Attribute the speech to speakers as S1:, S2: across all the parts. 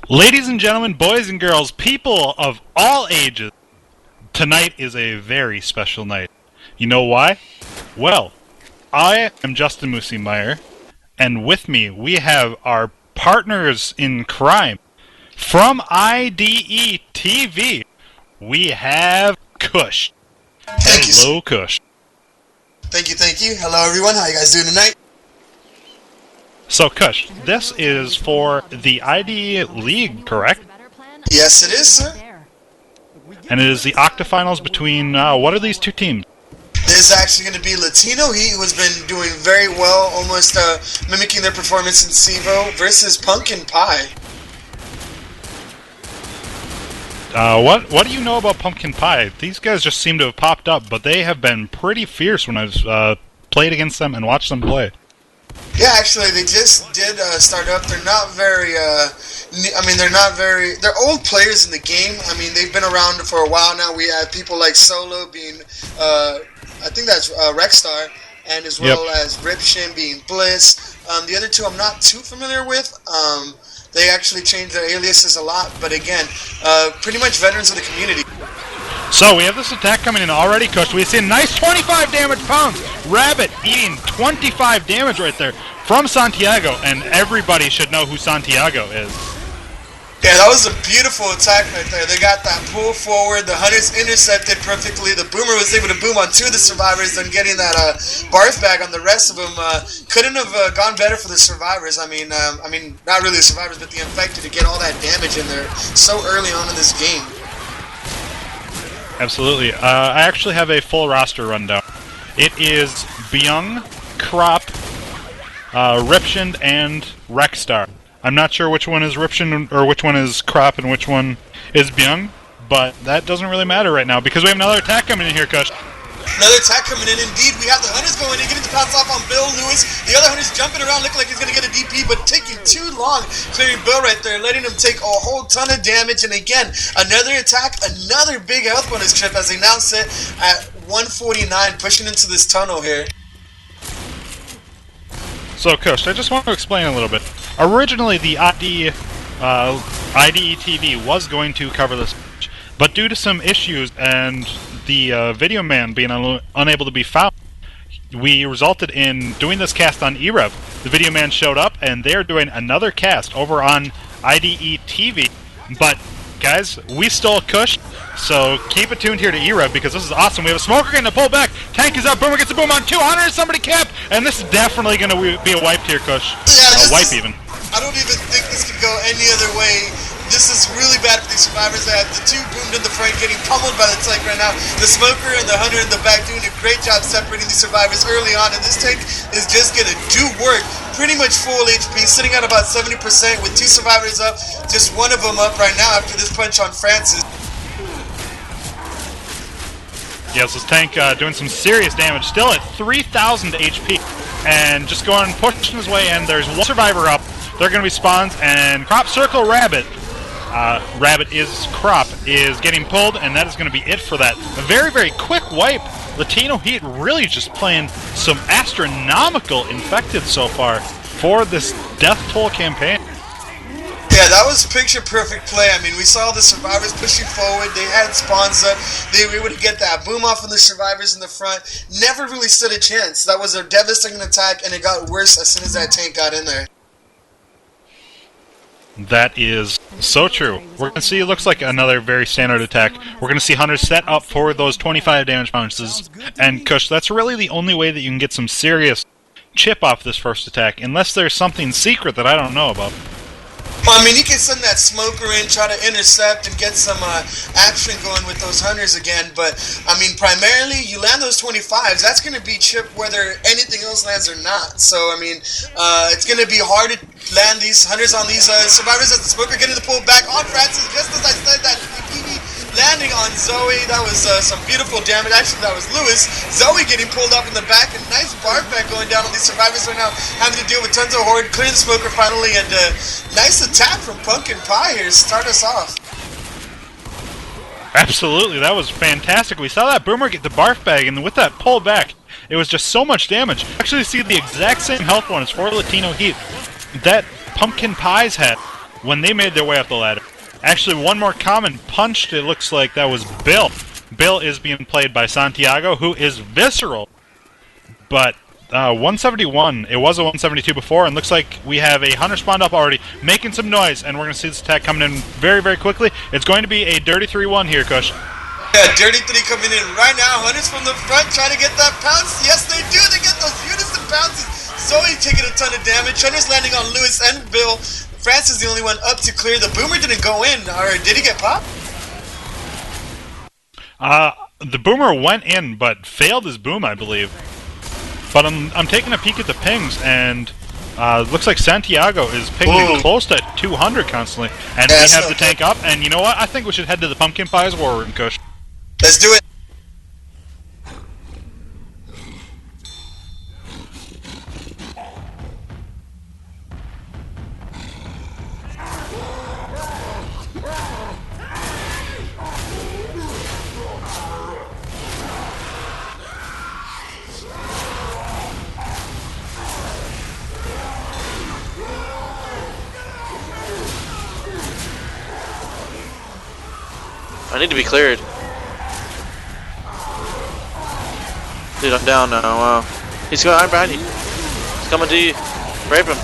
S1: Ladies and gentlemen, boys and girls, people of all ages, tonight is a very special night. You know why? Well, I am Justin Moosey, and with me we have our partners in crime. From IDETV, we have kushd. Hello, kushd.
S2: Thank you. Hello, everyone. How you guys doing tonight?
S1: So, kushd, this is for the IDLeague, correct?
S2: Yes, it is, sir.
S1: And it is the octafinals between, what are these two teams?
S2: This is actually going to be Latino Heat, who has been doing very well, almost mimicking their performance in SIVO, versus Pumpkin Pie.
S1: What do you know about Pumpkin Pie? These guys just seem to have popped up, but they have been pretty fierce when I've played against them and watched them play.
S2: Yeah, actually, they just did start up. They're not very, they're old players in the game. I mean, they've been around for a while now. We have people like Solo being, I think that's Rexstar, and as well as Ripshin being Bliss. The other two I'm not too familiar with. They actually changed their aliases a lot, but again, pretty much veterans of the community.
S1: So we have this attack coming in already, kushd. We see a nice 25 damage pounds. Rabbit eating 25 damage right there from Santiago, and everybody should know who Santiago is.
S2: Yeah, that was a beautiful attack right there. They got that pull forward. The Hunters intercepted perfectly. The Boomer was able to boom on two of the survivors, then getting that barf bag on the rest of them. Couldn't have gone better for the survivors. I mean, not really the survivors, but the infected to get all that damage in there so early on in this game.
S1: Absolutely. I actually have a full roster rundown. It is Byung, Crop, Ripshin, and Rexstar. I'm not sure which one is Ripshin or which one is Crop and which one is Byung, but that doesn't really matter right now because we have another attack coming in here, kushd.
S2: Another attack coming in, indeed. We have the Hunters going in, getting to pounce off on Bill Lewis. The other Hunters jumping around, looking like he's going to get a DP, but taking too long, clearing Bill right there, letting him take a whole ton of damage. And again, another attack, another big health bonus trip as they now sit at 149, pushing into this tunnel here.
S1: So, kushd, I just want to explain a little bit. Originally, the IDETV was going to cover this, but due to some issues and the video man being unable to be found, we resulted in doing this cast on eRev. The video man showed up, and they're doing another cast over on IDETV. But, guys, we stole kushd, so keep it tuned here to eRev because this is awesome. We have a smoker getting a pull back. Tank is up. Boomer gets a boom on 200. Somebody cap, and this is definitely going to be a wipe here, kushd.
S2: Yeah,
S1: a wipe even.
S2: I don't even think this could go any other way. This is really bad for these survivors. They have the two boomed in the front, getting pummeled by the tank right now. The smoker and the hunter in the back doing a great job separating these survivors early on, and this tank is just gonna do work. Pretty much full HP, sitting at about 70% with two survivors up, just one of them up right now after this punch on Francis.
S1: Yes, this tank doing some serious damage, still at 3,000 HP, and just going and pushing his way in. There's one survivor up. They're going to be spawns, and Crop Circle Rabbit. Rabbit is Crop is getting pulled, and that is going to be it for that. A very, very quick wipe. Latino Heat really just playing some astronomical infected so far for this death toll campaign.
S2: Yeah, that was picture-perfect play. I mean, we saw the survivors pushing forward. They had spawns up. They were able to get that boom off on the survivors in the front. Never really stood a chance. That was a devastating attack, and it got worse as soon as that tank got in there.
S1: That is so true. We're going to see, it looks like another very standard attack. We're going to see Hunters set up for those 25 damage bounces. And kushd, that's really the only way that you can get some serious chip off this first attack, unless there's something secret that I don't know about.
S2: Well, I mean, you can send that smoker in, try to intercept and get some action going with those Hunters again, but, I mean, primarily, you land those 25s, that's going to be chip whether anything else lands or not. So, I mean, it's going to be hard to land these Hunters on these survivors as the smoker getting the pull back on Francis, just as I said that PV landing on Zoe. That was some beautiful damage. Actually, that was Lewis. Zoe getting pulled up in the back, and nice barf back going down on these survivors right now, having to deal with tons of horde, clearing the smoker finally, and nice attack from Pumpkin Pie here to start us off.
S1: Absolutely, that was fantastic. We saw that Boomer get the barf bag, and with that pull back, it was just so much damage. Actually, see the exact same health bonus for Latino Heat that Pumpkin Pie's had. when they made their way up the ladder. Actually, one more common punched, it looks like that was Bill. Bill is being played by Santiago, who is visceral. But 171, it was a 172 before, and looks like we have a hunter spawned up already, making some noise, and we're going to see this attack coming in very, very quickly. It's going to be a dirty 3-1 here, Kush.
S2: Yeah, dirty 3 coming in right now. Hunters from the front trying to get that pounce. Yes, they do. They get those units and bounces. Zoe taking a ton of damage. Hunters landing on Lewis and Bill. France is the only one up to clear. The boomer didn't go in, or did he get popped?
S1: The boomer went in, but failed his boom, I believe. But I'm taking a peek at the pings, and looks like Santiago is pinging close to 200 constantly. And we have the tank up, and you know what? I think we should head to the Pumpkin Pies War Room, Kush.
S2: Let's do it.
S3: I need to be cleared. Dude, I'm down now. Wow. He's going behind you. He's coming to you. Rape him.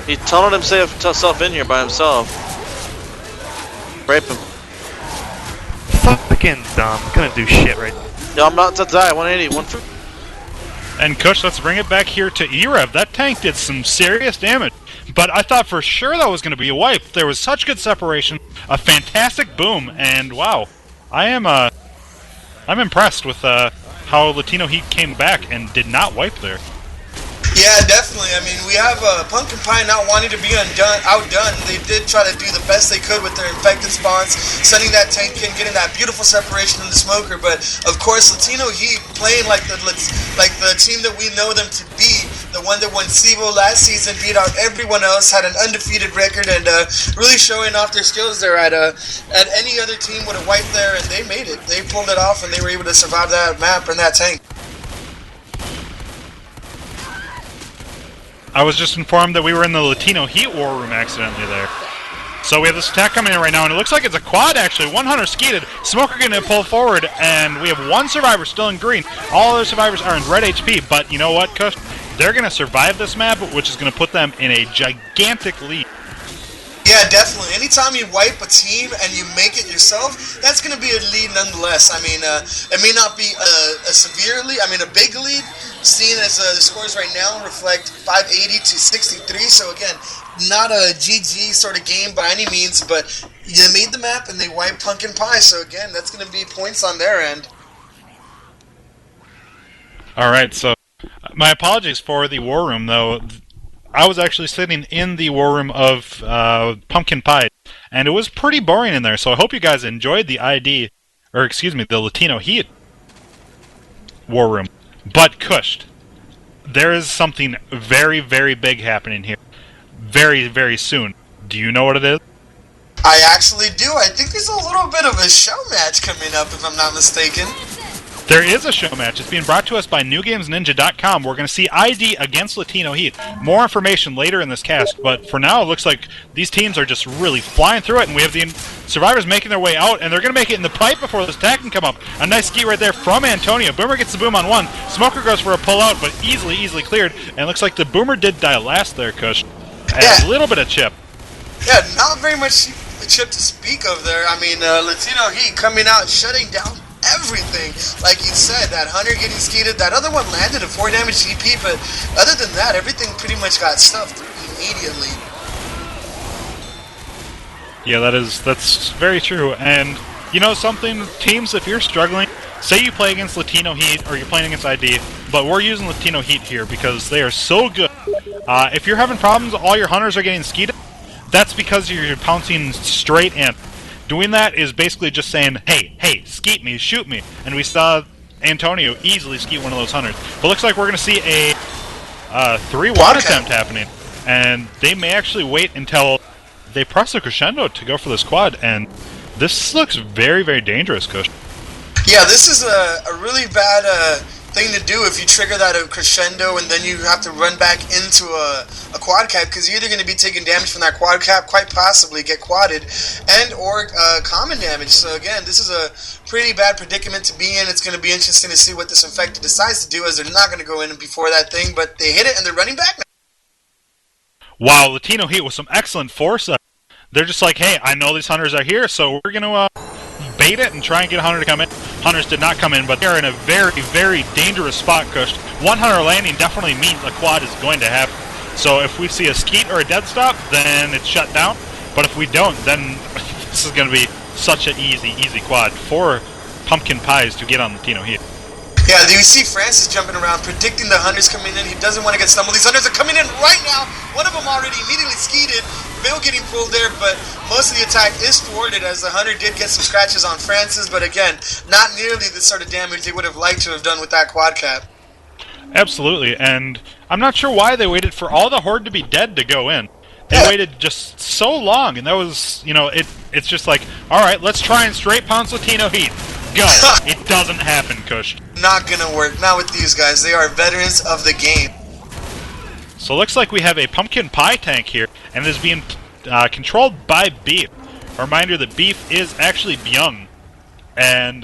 S3: He tunneled himself in here by himself. Rape him.
S4: Fucking dumb. Gonna do shit right now.
S3: No, I'm not to die. 180.
S1: And Kush, let's bring it back here to Erev. That tank did some serious damage. But I thought for sure that was going to be a wipe. There was such good separation, a fantastic boom, and wow. I'm impressed with how Latino Heat came back and did not wipe there.
S2: Yeah, definitely. I mean, we have Pumpkin Pie not wanting to be outdone. They did try to do the best they could with their infected spawns, sending that tank in, getting that beautiful separation in the smoker. But of course, Latino Heat playing like the team that we know them to be, the one that won SIVO last season, beat out everyone else, had an undefeated record, and really showing off their skills there. At any other team would have wiped there, and they made it. They pulled it off, and they were able to survive that map and that tank.
S1: I was just informed that we were in the Latino Heat War Room accidentally there. So we have this attack coming in right now, and it looks like it's a quad, actually. 100 skeeted. Smoker going to pull forward, and we have one survivor still in green. All other survivors are in red HP, but you know what, Kush? They're going to survive this map, which is going to put them in a gigantic lead.
S2: Yeah, definitely. Anytime you wipe a team and you make it yourself, that's going to be a lead nonetheless. I mean, it may not be a big lead, seeing as the scores right now reflect 580 to 63. So again, not a GG sort of game by any means, but you made the map and they wiped Pumpkin Pie. So again, that's going to be points on their end.
S1: All right, so my apologies for the war room, though. I was actually sitting in the war room of Pumpkin Pie, and it was pretty boring in there, so I hope you guys enjoyed the the Latino Heat war room. But Kush, there is something very, very big happening here. Very, very soon. Do you know what it is?
S2: I actually do. I think there's a little bit of a show match coming up, if I'm not mistaken.
S1: There is a show match. It's being brought to us by NewGamesNinja.com. We're going to see ID against Latino Heat. More information later in this cast, but for now it looks like these teams are just really flying through it, and we have the survivors making their way out, and they're going to make it in the pipe before this attack can come up. A nice ski right there from Antonio. Boomer gets the boom on one. Smoker goes for a pull-out, but easily cleared, and it looks like the Boomer did die last there, Kush.
S2: Yeah.
S1: A little bit of chip.
S2: Yeah, not very much chip to speak of there. I mean, Latino Heat coming out, shutting down everything. Like you said, that Hunter getting skeeted, that other one landed a 4 damage GP, but other than that, everything pretty much got stuffed immediately.
S1: Yeah, that's very true. And you know something, teams, if you're struggling, say you play against Latino Heat or you're playing against ID, but we're using Latino Heat here because they are so good. If you're having problems, all your Hunters are getting skeeted, that's because you're pouncing straight in. Doing that is basically just saying, hey, skeet me, shoot me. And we saw Antonio easily skeet one of those Hunters. But looks like we're going to see a 3-1 attempt happening. And they may actually wait until they press a crescendo to go for this quad. And this looks very, very dangerous, Kush.
S2: Yeah, this is a really bad thing to do if you trigger that crescendo and then you have to run back into a quad cap, because you're either going to be taking damage from that quad cap, quite possibly get quadded, and or common damage. So again, this is a pretty bad predicament to be in. It's going to be interesting to see what this infected decides to do, as they're not going to go in before that thing, but they hit it and they're running back now.
S1: Wow, Latino Heat with some excellent foresight. They're just like, hey, I know these hunters are here, so we're going to bait it and try and get a hunter to come in. Hunters did not come in, but they're in a very, very dangerous spot, kushd. One hunter landing definitely means a quad is going to happen. So if we see a skeet or a dead stop, then it's shut down. But if we don't, then this is going to be such an easy quad for Pumpkin Pies to get on Latino Heat.
S2: Yeah, you see Francis jumping around, predicting the hunters coming in. He doesn't want to get stumbled. These hunters are coming in right now. One of them already immediately skeeted. Bill getting pulled there, but most of the attack is thwarted, as the hunter did get some scratches on Francis, but again, not nearly the sort of damage they would have liked to have done with that quad cap.
S1: Absolutely, and I'm not sure why they waited for all the horde to be dead to go in. They waited just so long, and that was, it's just like, alright, let's try and straight pounce Latino Heat. Go. It doesn't happen, kushd.
S2: Not gonna work. Not with these guys. They are veterans of the game.
S1: So it looks like we have a Pumpkin Pie tank here, and it is being controlled by Beef. A reminder that Beef is actually Byung. And,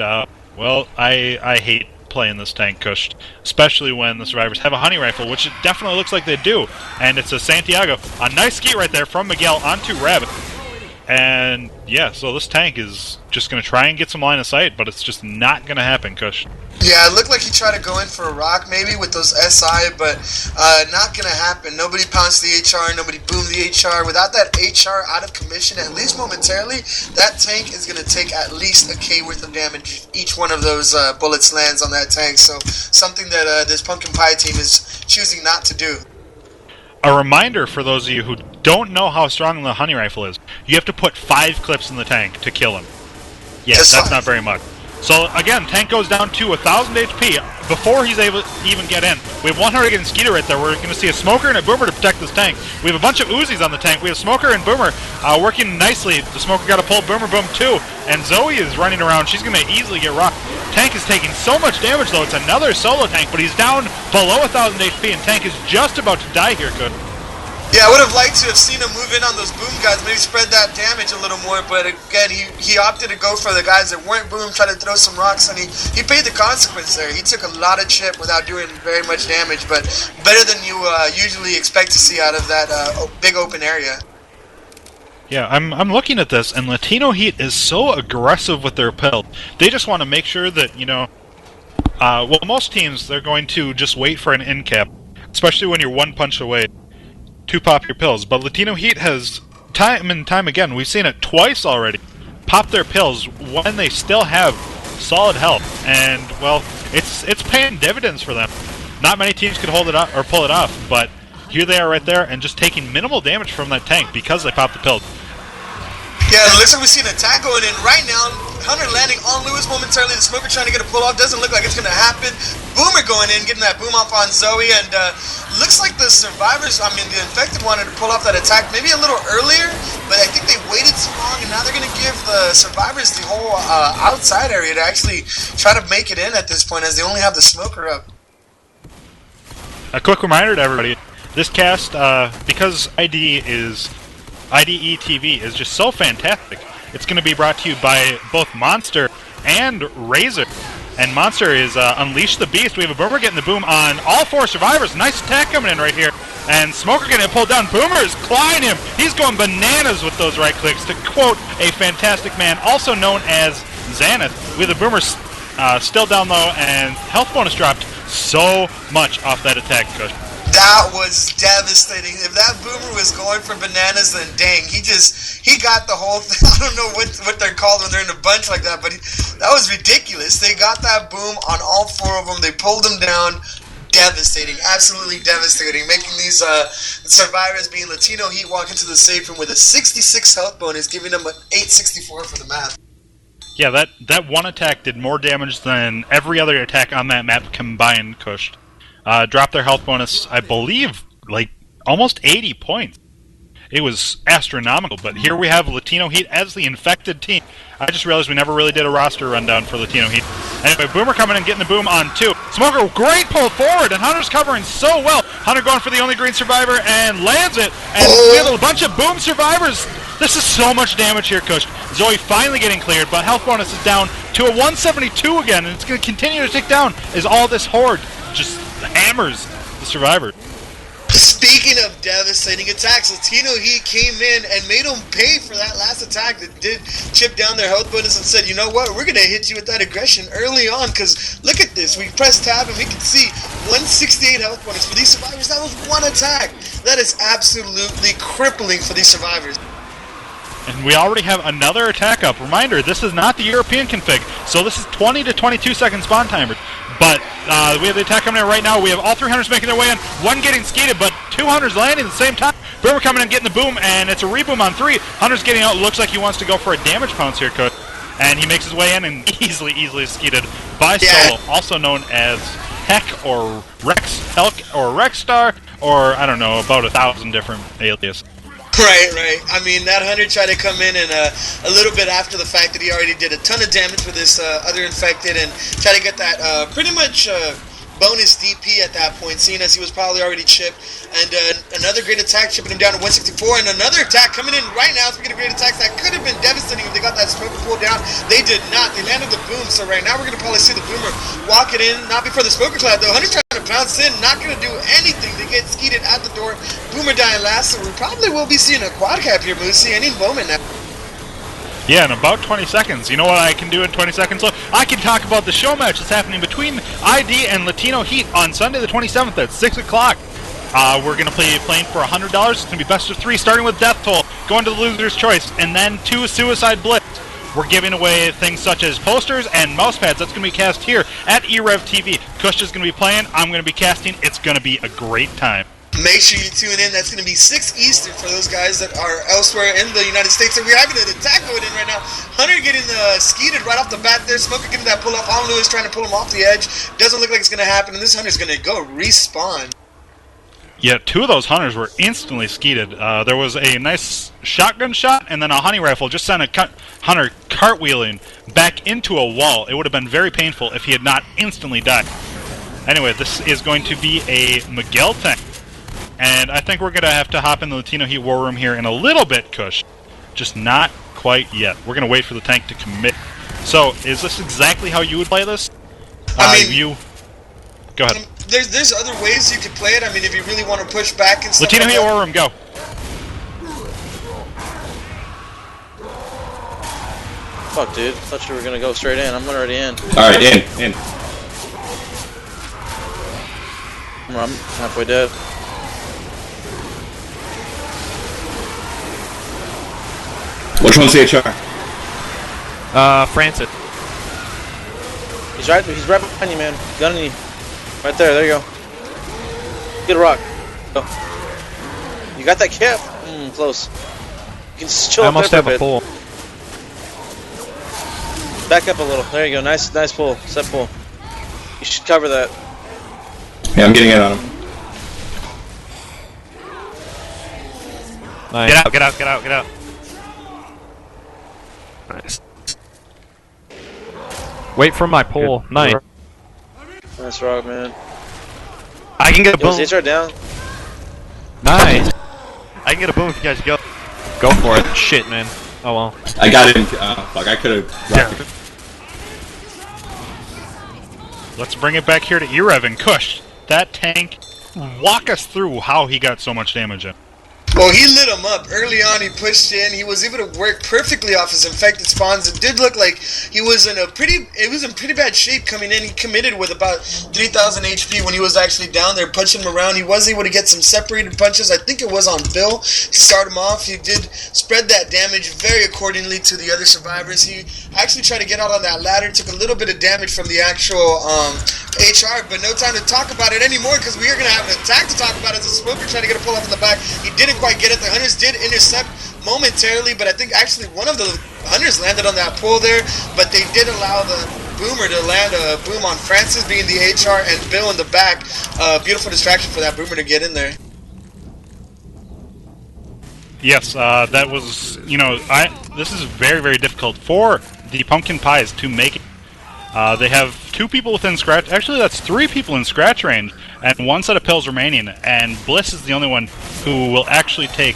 S1: well, I hate playing this tank, kushd. Especially when the survivors have a honey rifle, which it definitely looks like they do. And it's a Santiago. A nice skeet right there from Miguel onto Rabbit. And, yeah, so this tank is just going to try and get some line of sight, but it's just not going to happen, kushd.
S2: Yeah, it looked like he tried to go in for a rock, maybe, with those SI, but not going to happen. Nobody pounced the HR, nobody boomed the HR. Without that HR out of commission, at least momentarily, that tank is going to take at least a K worth of damage if each one of those bullets lands on that tank. So, something that this Pumpkin Pie team is choosing not to do.
S1: A reminder for those of you who don't know how strong the honey rifle is, you have to put 5 clips in the tank to kill him. Yes, that's not very much. So again, tank goes down to 1,000 HP before he's able to even get in. We have 100 getting Skeeter right there. We're going to see a Smoker and a Boomer to protect this tank. We have a bunch of Uzis on the tank. We have Smoker and Boomer working nicely. The Smoker got to pull Boomer Boom too. And Zoe is running around. She's going to easily get rocked. Tank is taking so much damage though. It's another solo tank, but he's down below 1,000 HP, and tank is just about to die here, good.
S2: Yeah, I would have liked to have seen him move in on those boom guys, maybe spread that damage a little more, but again, he opted to go for the guys that weren't boom, try to throw some rocks, and he paid the consequence there. He took a lot of chip without doing very much damage, but better than you usually expect to see out of that big open area.
S1: Yeah, I'm looking at this, and Latino Heat is so aggressive with their pill. They just want to make sure that, well, most teams, they're going to just wait for an end cap, especially when you're one punch away to pop your pills. But Latino Heat has, time and time again, we've seen it twice already, pop their pills when they still have solid health. And, well, it's paying dividends for them. Not many teams could hold it up or pull it off, but here they are right there and just taking minimal damage from that tank because they popped the pills.
S2: Yeah, it looks like we see an attack going in right now. Hunter landing on Lewis momentarily. The Smoker trying to get a pull off. Doesn't look like it's going to happen. Boomer going in, getting that boom off on Zoe. And looks like the survivors, the infected wanted to pull off that attack maybe a little earlier. But I think they waited too long. And now they're going to give the survivors the whole outside area to actually try to make it in at this point, as they only have the Smoker up.
S1: A quick reminder to everybody. This cast, because IDETV is just so fantastic, it's going to be brought to you by both Monster and Razor. And Monster is Unleash the Beast. We have a Boomer getting the boom on all 4 survivors. Nice attack coming in right here. And Smoker getting pulled down. Boomer is clawing him. He's going bananas with those right clicks. To quote a fantastic man, also known as Xanath, we have the Boomer still down low, and health bonus dropped so much off that attack, Kush.
S2: That was devastating. If that Boomer was going for bananas, then dang, he got the whole thing. I don't know what they're called when they're in a bunch like that, but that was ridiculous. They got that boom on all 4 of them. They pulled them down. Devastating, absolutely devastating. Making these survivors, being Latino Heat, walk into the safe room with a 66 health bonus, giving them an 864 for the map.
S1: Yeah, that one attack did more damage than every other attack on that map combined, Kush. Dropped their health bonus, I believe, like almost 80 points. It was astronomical, but here we have Latino Heat as the infected team. I just realized we never really did a roster rundown for Latino Heat. Anyway, Boomer coming in, getting the boom on 2. Smoker, great pull forward, and Hunter's covering so well. Hunter going for the only green survivor and lands it, and we have a bunch of boom survivors. This is so much damage here, Kush. Zoe finally getting cleared, but health bonus is down to a 172 again, and it's going to continue to tick down as all this horde just hammers the survivor.
S2: Speaking of devastating attacks, Latino Heat came in and made them pay for that last attack that did chip down their health bonus and said, you know what, we're going to hit you with that aggression early on, because look at this. We press tab and we can see 168 health bonus for these survivors. That was one attack. That is absolutely crippling for these survivors.
S1: And we already have another attack up. Reminder, this is not the European config, so this is 20 to 22 second spawn timer. But we have the attack coming in right now. We have all 3 hunters making their way in. One getting skeeted, but 2 hunters landing at the same time. Boomer coming in, getting the boom, and it's a reboom on 3. Hunter's getting out. Looks like he wants to go for a damage pounce here, Coach. And he makes his way in and easily skeeted by Solo, also known as Heck or Rex, Helk or Rexstar, or I don't know, about 1,000 different aliases.
S2: Right. I mean, that hunter tried to come in and a little bit after the fact that he already did a ton of damage with this other infected and try to get that pretty much bonus DP at that point, seeing as he was probably already chipped. And another great attack, chipping him down to 164, and another attack coming in right now. Speaking of great attacks, that could have been devastating if they got that smoker pulled down. They did not. They landed the boom, so right now we're going to probably see the Boomer walk it in, not before the smoker cloud, though. Hunter's trying to bounce in, not going to do anything. They get skeeted at the door. Boomer dying last, so we probably will be seeing a quad cap here, Moosey, any moment now.
S1: Yeah, in about 20 seconds. You know what I can do in 20 seconds? Look, I can talk about the show match that's happening between ID and Latino Heat on Sunday the 27th at 6 o'clock. We're going to be playing for $100. It's going to be best of 3, starting with Death Toll, going to the loser's choice, and then 2 Suicide Blitz. We're giving away things such as posters and mouse pads. That's going to be cast here at IDLeague. Kush is going to be playing. I'm going to be casting. It's going to be a great time.
S2: Make sure you tune in. That's going to be 6 Eastern for those guys that are elsewhere in the United States. And we're having an attack going in right now. Hunter getting skeeted right off the bat there. Smoker getting that pull up. On Lewis trying to pull him off the edge. Doesn't look like it's going to happen. And this Hunter's going to go respawn.
S1: Yeah, 2 of those hunters were instantly skeeted. There was a nice shotgun shot, and then a honey rifle just sent a hunter cartwheeling back into a wall. It would have been very painful if he had not instantly died. Anyway, this is going to be a Miguel tank. And I think we're going to have to hop in the Latino Heat War Room here in a little bit, Kush. Just not quite yet. We're going to wait for the tank to commit. So, is this exactly how you would play this?
S2: I mean,
S1: go ahead.
S2: There's other ways you could play it. I mean, if you really want to push back and stuff.
S1: Latino Heat War Room, go.
S3: Fuck, dude. Thought you were gonna go straight in. I'm already in.
S5: Alright, in.
S3: I'm halfway dead.
S5: Which one's the HR?
S4: Francis.
S3: He's right behind you, man. Gunning you. Right there you go. Get a rock. Go. You got that cap? Close. You can just chill
S4: I
S3: up there
S4: must
S3: for
S4: have
S3: a
S4: a
S3: bit.
S4: pull.
S3: Back up a little. There you go. Nice pull. Set pull. You should cover that.
S5: Yeah, I'm getting it on him.
S4: Nice. Get out. Nice. Wait for my pull.
S3: Good.
S4: Nice.
S3: Nice rock, man.
S4: I can get a
S3: Yo,
S4: boom.
S3: HR down.
S4: Nice. I can get a boom if you guys go. Go for it. Shit, man. Oh well.
S5: I got it. Fuck, I could have.
S1: Let's bring it back here to Erev and Kush. That tank, walk us through how he got so much damage in.
S2: Well, he lit him up. Early on, he pushed in. He was able to work perfectly off his infected spawns. It did look like he was in pretty bad shape coming in. He committed with about 3,000 HP when he was actually down there, punching him around. He was able to get some separated punches. I think it was on Bill to start him off. He did spread that damage very accordingly to the other survivors. He actually tried to get out on that ladder, took a little bit of damage from the actual HR, but no time to talk about it anymore because we are going to have an attack to talk about as a smoker trying to get a pull up in the back. He didn't quite get it. The hunters did intercept momentarily, but I think actually one of the hunters landed on that pull there, but they did allow the Boomer to land a boom on Francis being the HR and Bill in the back. Beautiful distraction for that Boomer to get in there.
S1: Yes, that was, you know, this is very, very difficult for the Pumpkin Pies to make it. They have 2 people within scratch, actually that's 3 people in scratch range, and 1 set of pills remaining, and Bliss is the only one who will actually take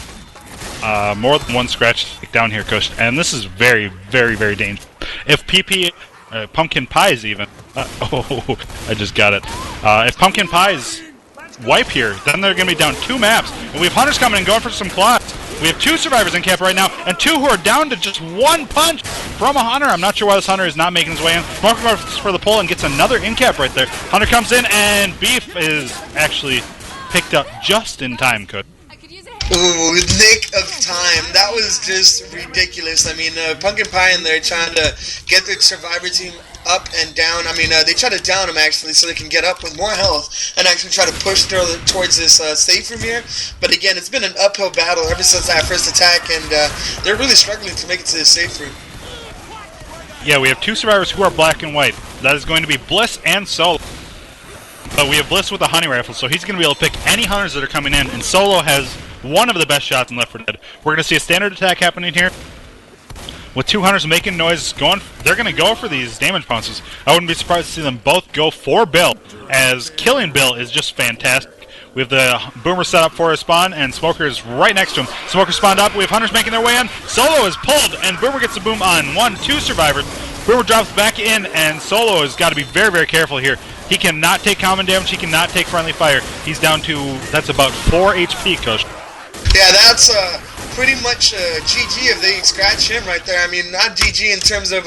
S1: more than 1 scratch to take down here, kushd, and this is very, very, very dangerous. If PP, Pumpkin Pies even, oh, I just got it. If Pumpkin Pies wipe here, then they're going to be down 2 maps, and we have Hunters coming and going for some claws. We have 2 survivors in cap right now, and 2 who are down to just 1 punch from a Hunter. I'm not sure why this Hunter is not making his way in. Smoker goes for the pull and gets another in cap right there. Hunter comes in, and Beef is actually picked up just in time, kushd.
S2: Ooh, nick of time. That was just ridiculous. I mean, Pumpkin Pie in there trying to get the survivor team up and down. I mean, they try to down them actually so they can get up with more health and actually try to push towards this safe room here. But again, it's been an uphill battle ever since that first attack, and they're really struggling to make it to the safe room.
S1: Yeah, we have 2 survivors who are black and white. That is going to be Bliss and Solo. But we have Bliss with a hunting rifle, so he's going to be able to pick any hunters that are coming in, and Solo has one of the best shots in Left 4 Dead. We're going to see a standard attack happening here, with 2 hunters making noise. They're going to go for these damage bounces. I wouldn't be surprised to see them both go for Bill, as killing Bill is just fantastic. We have the Boomer set up for a spawn, and Smoker is right next to him. Smoker spawned up. We have hunters making their way in. Solo is pulled, and Boomer gets the boom on 1, 2 survivors. Boomer drops back in, and Solo has got to be very, very careful here. He cannot take common damage. He cannot take friendly fire. He's down to, that's about 4 HP, kushd.
S2: Yeah, that's pretty much GG if they scratch him right there. I mean, not GG in terms of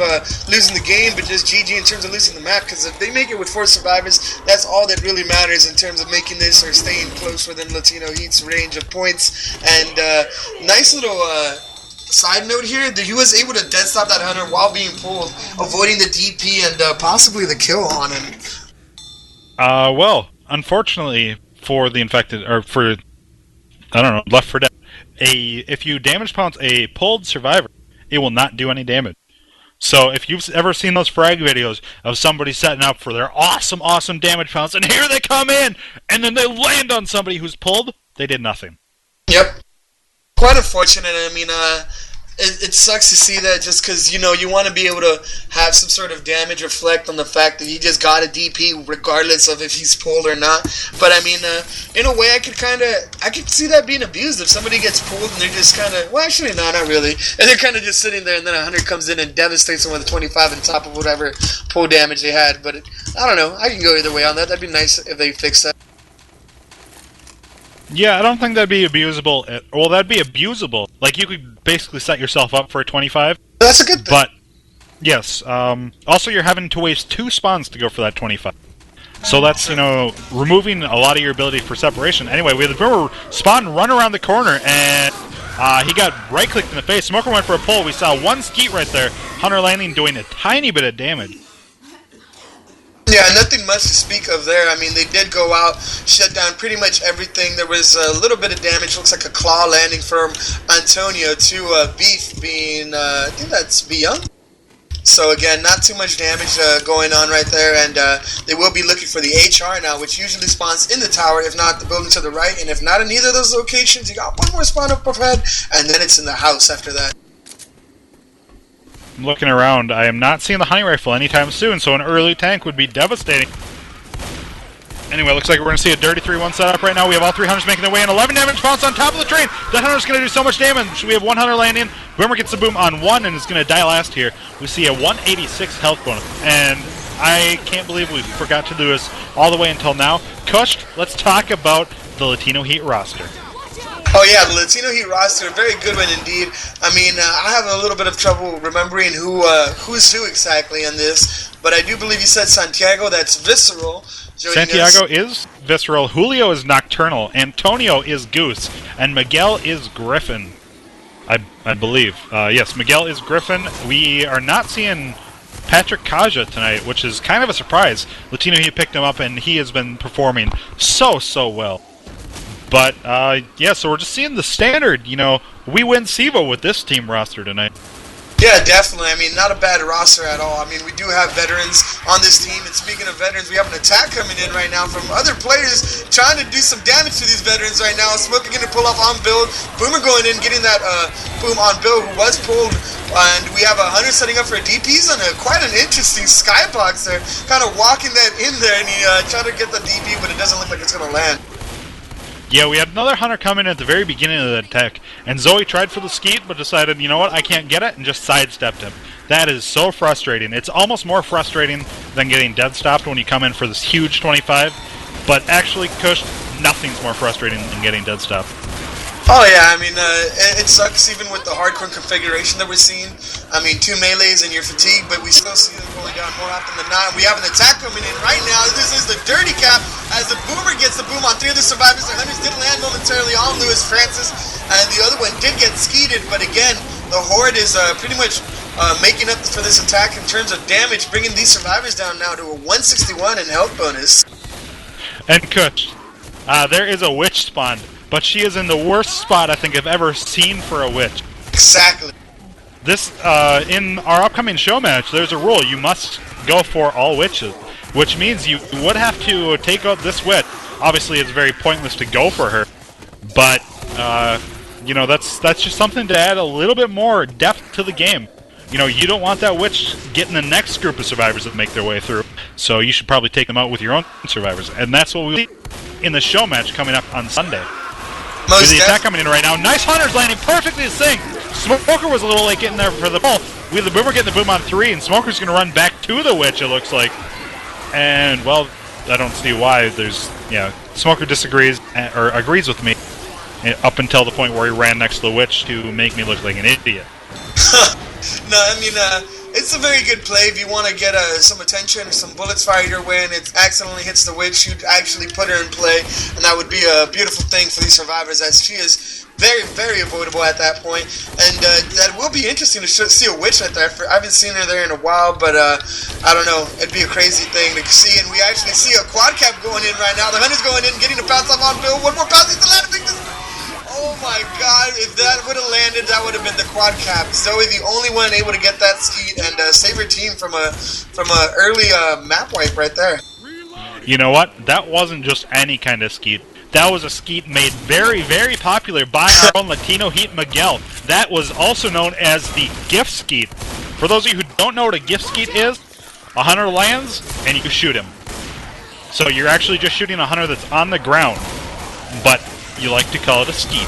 S2: losing the game, but just GG in terms of losing the map, because if they make it with 4 survivors, that's all that really matters in terms of making this or staying close within Latino Heat's range of points. And nice little side note here, that he was able to dead stop that Hunter while being pulled, avoiding the DP and possibly the kill on him.
S1: Well, unfortunately for the infected, or for, I don't know, Left 4 Dead, if you damage pounce a pulled survivor, it will not do any damage. So if you've ever seen those frag videos of somebody setting up for their awesome, awesome damage pounce, and here they come in, and then they land on somebody who's pulled, they did nothing.
S2: Yep. Quite unfortunate. I mean, it sucks to see that, just because, you know, you want to be able to have some sort of damage reflect on the fact that he just got a DP regardless of if he's pulled or not. But I mean, in a way, I could see that being abused if somebody gets pulled and they're just kind of, well, actually, no, not really, and they're kind of just sitting there, and then a hunter comes in and devastates them with a 25 on top of whatever pull damage they had. But I don't know, I can go either way on that. That'd be nice if they fix that.
S1: Yeah, I don't think that'd be abusable. Well, that'd be abusable. Like, you could basically set yourself up for a 25.
S2: That's a good thing.
S1: But, yes. Also, you're having to waste 2 spawns to go for that 25. So that's, you know, removing a lot of your ability for separation. Anyway, we had the Boomer spawn run around the corner, and he got right-clicked in the face. Smoker went for a pull. We saw 1 skeet right there. Hunter landing doing a tiny bit of damage.
S2: Yeah, nothing much to speak of there. I mean, they did go out, shut down pretty much everything. There was a little bit of damage. Looks like a claw landing from Antonio to Beef being, I think that's Young. So again, not too much damage going on right there, and they will be looking for the HR now, which usually spawns in the tower, if not the building to the right, and if not in either of those locations, you got 1 more spawn up ahead, and then it's in the house after that.
S1: I'm looking around. I am not seeing the hunting rifle anytime soon, so an early tank would be devastating. Anyway, looks like we're going to see a dirty 3-1 setup right now. We have all 3 hunters making their way in. 11 damage pounce on top of the train. That hunter's going to do so much damage. We have 1 hunter landing. Boomer gets the boom on 1 and is going to die last here. We see a 186 health bonus. And I can't believe we forgot to do this all the way until now. kushd, let's talk about the Latino Heat roster.
S2: Oh yeah, the Latino Heat roster, a very good one indeed. I mean, I have a little bit of trouble remembering who's who exactly in this, but I do believe you said Santiago. That's Visceral.
S1: Santiago is Visceral. Julio is Nocturnal. Antonio is Goose, and Miguel is Griffin. I believe. Yes, Miguel is Griffin. We are not seeing Patrick Kaja tonight, which is kind of a surprise. Latino Heat picked him up, and he has been performing so well. But, yeah, so we're just seeing the standard, you know, we win SIVO with this team roster tonight.
S2: Yeah, definitely. I mean, not a bad roster at all. I mean, we do have veterans on this team, and speaking of veterans, we have an attack coming in right now from other players trying to do some damage to these veterans right now. Smoker going to pull off on build. Boomer going in, getting that boom on build, who was pulled. And we have a Hunter setting up for a DP. He's on quite an interesting skybox there, kind of walking that in there, and he tried to get the DP, but it doesn't look like it's going to land.
S1: Yeah, we had another Hunter come in at the very beginning of the attack, and Zoe tried for the skeet, but decided, you know what, I can't get it, and just sidestepped him. That is so frustrating. It's almost more frustrating than getting dead stopped when you come in for this huge 25, but actually, Kush, nothing's more frustrating than getting dead stopped.
S2: Oh yeah, I mean, it sucks even with the hardcore configuration that we're seeing. I mean, 2 melees and you're fatigued, but we still see them going down more often than not. We have an attack coming in right now. This is the dirty cap as the Boomer gets the boom on 3 of the survivors. The Hunters did land momentarily on Lewis Francis, and the other one did get skeeted, but again, the Horde is pretty much making up for this attack in terms of damage, bringing these survivors down now to a 161 in health bonus.
S1: And Kush, there is a witch spawn, but she is in the worst spot I think I've ever seen for a witch.
S2: Exactly.
S1: This, in our upcoming show match, there's a rule. You must go for all witches, which means you would have to take out this witch. Obviously, it's very pointless to go for her, but, you know, that's just something to add a little bit more depth to the game. You know, you don't want that witch getting the next group of survivors that make their way through, so you should probably take them out with your own survivors, and that's what we'll see in the show match coming up on Sunday. With the attack coming in right now. Nice Hunters landing perfectly to sync. Smoker was a little late getting there for the ball. We have the Boomer getting the boom on 3, and Smoker's going to run back to the witch, it looks like. And, well, I don't see why. There's, yeah, Smoker disagrees, or agrees with me, up until the point where he ran next to the witch to make me look like an idiot.
S2: No, I mean, it's a very good play if you want to get some attention or some bullets fired your way and it accidentally hits the witch. You'd actually put her in play, and that would be a beautiful thing for these survivors, as she is very, very avoidable at that point. And that will be interesting to see a witch right there. I haven't seen her there in a while, but I don't know. It'd be a crazy thing to see. And we actually see a quad cap going in right now. The Hunter's going in, getting a bounce off on Bill. One more bounce, he's allowed to take this. Oh my god, if that would have landed, that would have been the quad cap. Zoe, the only one able to get that skeet and save her team from a early map wipe right there.
S1: You know what? That wasn't just any kind of skeet. That was a skeet made very, very popular by our own Latino Heat Miguel. That was also known as the gift skeet. For those of you who don't know what a gift skeet is, a hunter lands and you shoot him. So you're actually just shooting a hunter that's on the ground, but you like to call it a skeet.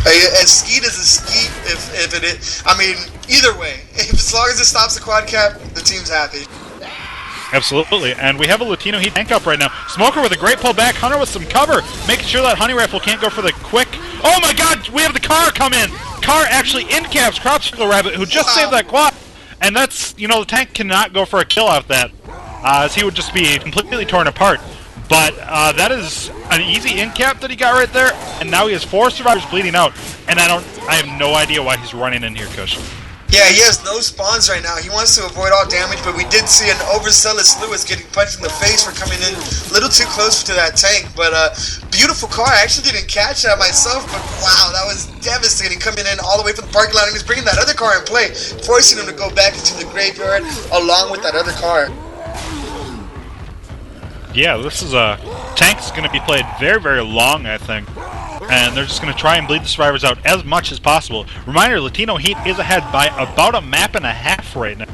S2: A skeet is a skeet if it is. I mean, either way, as long as it stops the quad cap, the team's happy.
S1: Absolutely, and we have a Latino Heat tank up right now. Smoker with a great pullback, Hunter with some cover, making sure that Honey Rifle can't go for the quick. Oh my god, we have the car come in! Car actually in-caps Crouching Rabbit, who just saved that quad. And that's, you know, the tank cannot go for a kill out that, as he would just be completely torn apart. But that is an easy in-cap that he got right there, and now he has 4 survivors bleeding out, and I have no idea why he's running in here, Kush.
S2: Yeah, he has no spawns right now. He wants to avoid all damage, but we did see an overzealous Lewis getting punched in the face for coming in a little too close to that tank. But beautiful car. I actually didn't catch that myself, but wow, that was devastating coming in all the way from the parking lot, and he's bringing that other car in play, forcing him to go back into the graveyard along with that other car.
S1: Yeah, this is a tank's going to be played very, very long, I think. And they're just going to try and bleed the survivors out as much as possible. Reminder, Latino Heat is ahead by about a map and a half right now.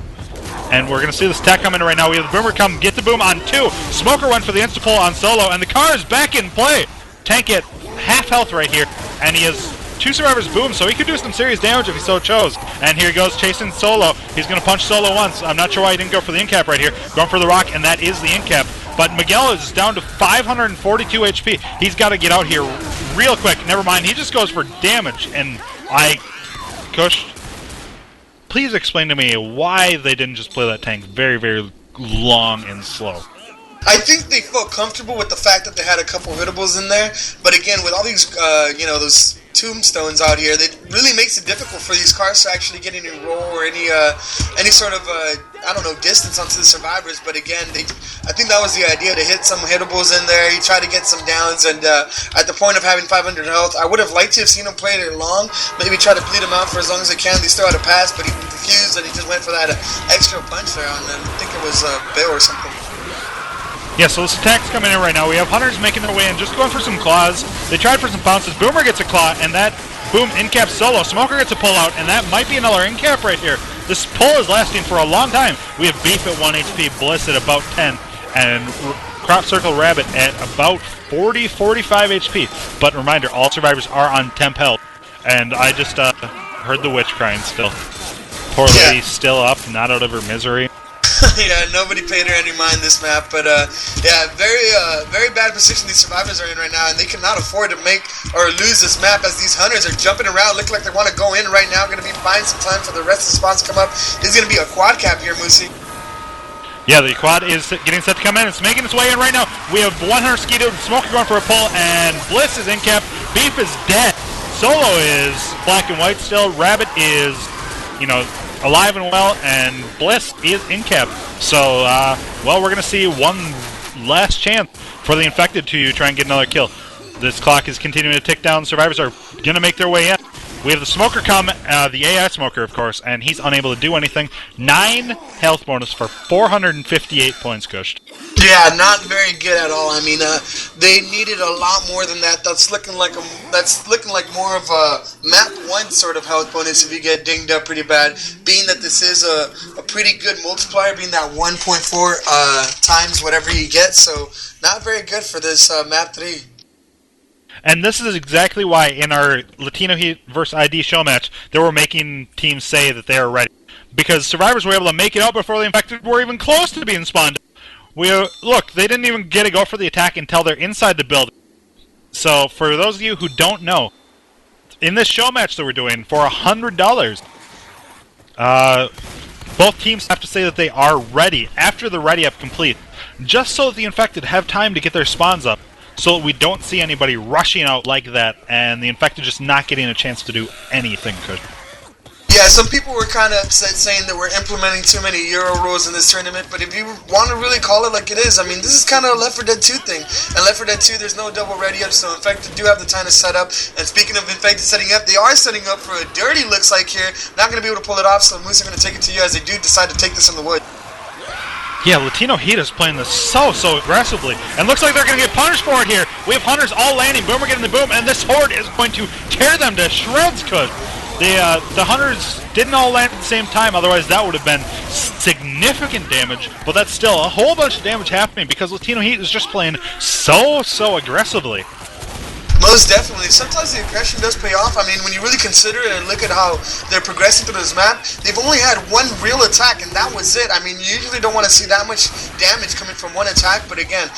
S1: And we're going to see this attack come in right now. We have the Boomer come, get the boom on 2. Smoker went for the insta-pull on Solo, and the car is back in play. Tank at half health right here, and he has 2 survivors boom, so he could do some serious damage if he so chose. And here he goes, chasing Solo. He's going to punch Solo once. I'm not sure why he didn't go for the in-cap right here. Going for the rock, and that is the in-cap. But Miguel is down to 542 HP. He's got to get out here real quick. Never mind, he just goes for damage. And Kush, please explain to me why they didn't just play that tank very, very long and slow.
S2: I think they felt comfortable with the fact that they had a couple hittables in there. But again, with all these, you know, those tombstones out here. That really makes it difficult for these cars to actually get any roll or any sort of I don't know, distance onto the survivors. But again, I think that was the idea, to hit some hittables in there. He tried to get some downs, and at the point of having 500 health, I would have liked to have seen him play it long. Maybe try to bleed him out for as long as they can. They still had a pass, but he refused, and he just went for that extra punch there on them. I think it was Bill or something.
S1: Yeah, so this attack's coming in right now. We have hunters making their way in, just going for some claws. They tried for some bounces. Boomer gets a claw, and that boom in-cap solo. Smoker gets a pull out, and that might be another in-cap right here. This pull is lasting for a long time. We have Beef at 1 HP, Bliss at about 10, and Crop Circle Rabbit at about 40, 45 HP. But reminder, all survivors are on temp health. And I just heard the witch crying still. Poor lady still up, not out of her misery.
S2: Yeah, nobody paid her any mind this map, but yeah, very bad position these survivors are in right now, and they cannot afford to make or lose this map as these hunters are jumping around, look like they want to go in right now. Going to be buying some time for the rest of the spawns to come up. This is going to be a quad cap here, Moosey.
S1: Yeah, the quad is getting set to come in. It's making its way in right now. We have 100 Skeeto, Smoker going for a pull, and Bliss is in cap. Beef is dead. Solo is black and white still. Rabbit is, you know, alive and well, and Bliss is in cap. So, well, we're going to see one last chance for the infected to try and get another kill. This clock is continuing to tick down. Survivors are going to make their way in. We have the Smoker come, the AI Smoker, of course, and he's unable to do anything. 9 health bonus for 458 points, kushd.
S2: Yeah, not very good at all. I mean, they needed a lot more than that. That's looking like more of a map 1 sort of health bonus if you get dinged up pretty bad. Being that this is a pretty good multiplier, being that 1.4 times whatever you get, so not very good for this map 3.
S1: And this is exactly why in our Latino Heat vs. ID show match, they were making teams say that they are ready. Because survivors were able to make it out before the infected were even close to being spawned. Look, they didn't even get to go for the attack until they're inside the building. So, for those of you who don't know, in this show match that we're doing, for $100, both teams have to say that they are ready after the ready up complete, just so that the infected have time to get their spawns up, so that we don't see anybody rushing out like that, and the infected just not getting a chance to do anything.
S2: Yeah, some people were kind of upset saying that we're implementing too many Euro rules in this tournament, but if you want to really call it like it is, I mean, this is kind of a Left 4 Dead 2 thing. And Left 4 Dead 2, there's no double ready up, so Infected do have the time to set up. And speaking of Infected setting up, they are setting up for a dirty looks like here. Not going to be able to pull it off, so Moose are going to take it to you as they do decide to take this in the wood.
S1: Yeah, Latino Heat is playing this so aggressively. And looks like they're going to get punished for it here. We have hunters all landing. Boomer getting the boom, and this horde is going to tear them to shreds, cuz. The hunters didn't all land at the same time, otherwise that would have been significant damage. But that's still a whole bunch of damage happening because Latino Heat is just playing so aggressively.
S2: Most definitely. Sometimes the aggression does pay off. I mean, when you really consider it and look at how they're progressing through this map, they've only had one real attack, and that was it. I mean, you usually don't want to see that much damage coming from one attack, but again,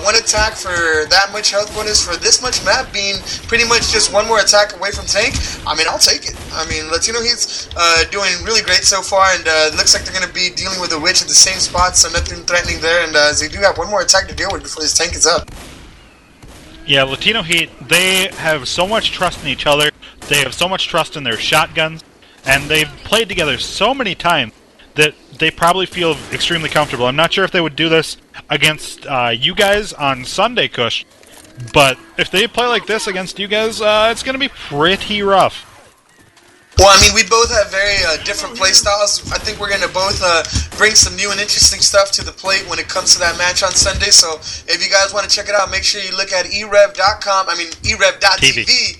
S2: one attack for that much health bonus for this much map being pretty much just one more attack away from tank, I mean, I'll take it. I mean, Latino Heat's doing really great so far, and it looks like they're going to be dealing with the witch at the same spot, so nothing threatening there, and they do have one more attack to deal with before this tank is up.
S1: Yeah, Latino Heat, they have so much trust in each other, they have so much trust in their shotguns, and they've played together so many times that they probably feel extremely comfortable. I'm not sure if they would do this against you guys on Sunday, kushd, but if they play like this against you guys, it's going to be pretty rough.
S2: Well, I mean, we both have very different play styles. I think we're going to both bring some new and interesting stuff to the plate when it comes to that match on Sunday. So if you guys want to check it out, make sure you look at erev.com, erev.tv,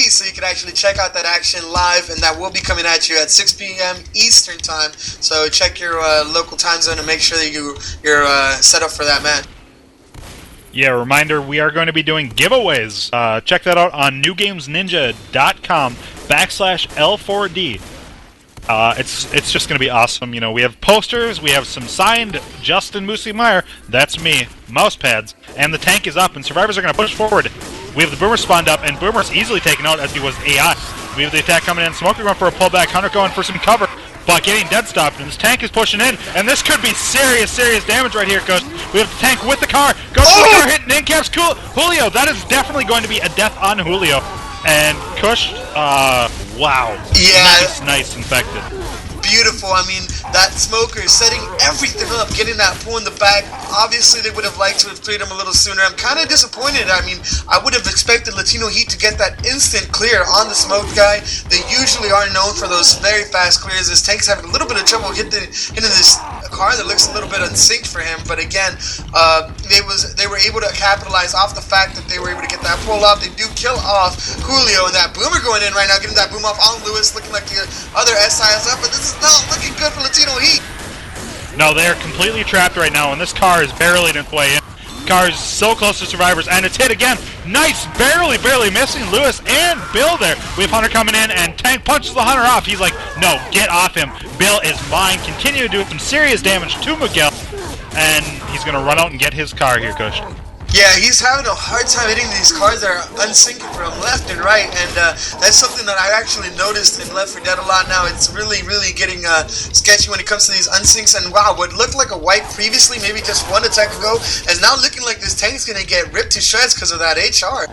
S2: so you can actually check out that action live, and that will be coming at you at 6 p.m. Eastern Time. So check your local time zone and make sure that you're set up for that match.
S1: Yeah, reminder, we are going to be doing giveaways. Check that out on newgamesninja.com/L4D. It's just going to be awesome. You know, we have posters, we have some signed Justin Moosey Meyer, that's me, mouse pads, and the tank is up, and survivors are going to push forward. We have the Boomer spawned up, and Boomer's easily taken out as he was AI. We have the attack coming in, Smoker going for a pullback, Hunter going for some cover, but getting dead stopped, and this tank is pushing in, and this could be serious damage right here, because we have the tank with the car, goes for the car, hitting in caps, Julio, that is definitely going to be a death on Julio. And kushd, wow.
S2: Yeah.
S1: Nice infected.
S2: Beautiful. I mean, that smoker is setting everything up, getting that pull in the back. Obviously, they would have liked to have cleared him a little sooner. I'm kind of disappointed. I mean, I would have expected Latino Heat to get that instant clear on the smoke guy. They usually are known for those very fast clears. This tank's having a little bit of trouble hitting this car that looks a little bit unsynced for him. But again, they were able to capitalize off the fact that they were able to get that pull off. They do kill off Julio, and that boomer going in right now, getting that boom off on Lewis, looking like the other SI is up, but this is not looking good for Latino Heat.
S1: No, they are completely trapped right now, and this car is barely its way in. The car is so close to survivors, and it's hit again. Nice, barely missing Lewis and Bill there. We have Hunter coming in, and Tank punches the Hunter off. He's like, no, get off him. Bill is mine. Continue to do some serious damage to Miguel, and he's going to run out and get his car here, kushd.
S2: Yeah, he's having a hard time hitting these cars that are unsyncing from left and right, and that's something that I actually noticed in Left 4 Dead a lot now. It's really getting sketchy when it comes to these unsyncs, and wow, what looked like a wipe previously, maybe just one attack ago, is now looking like this tank's going to get ripped to shreds because of that HR.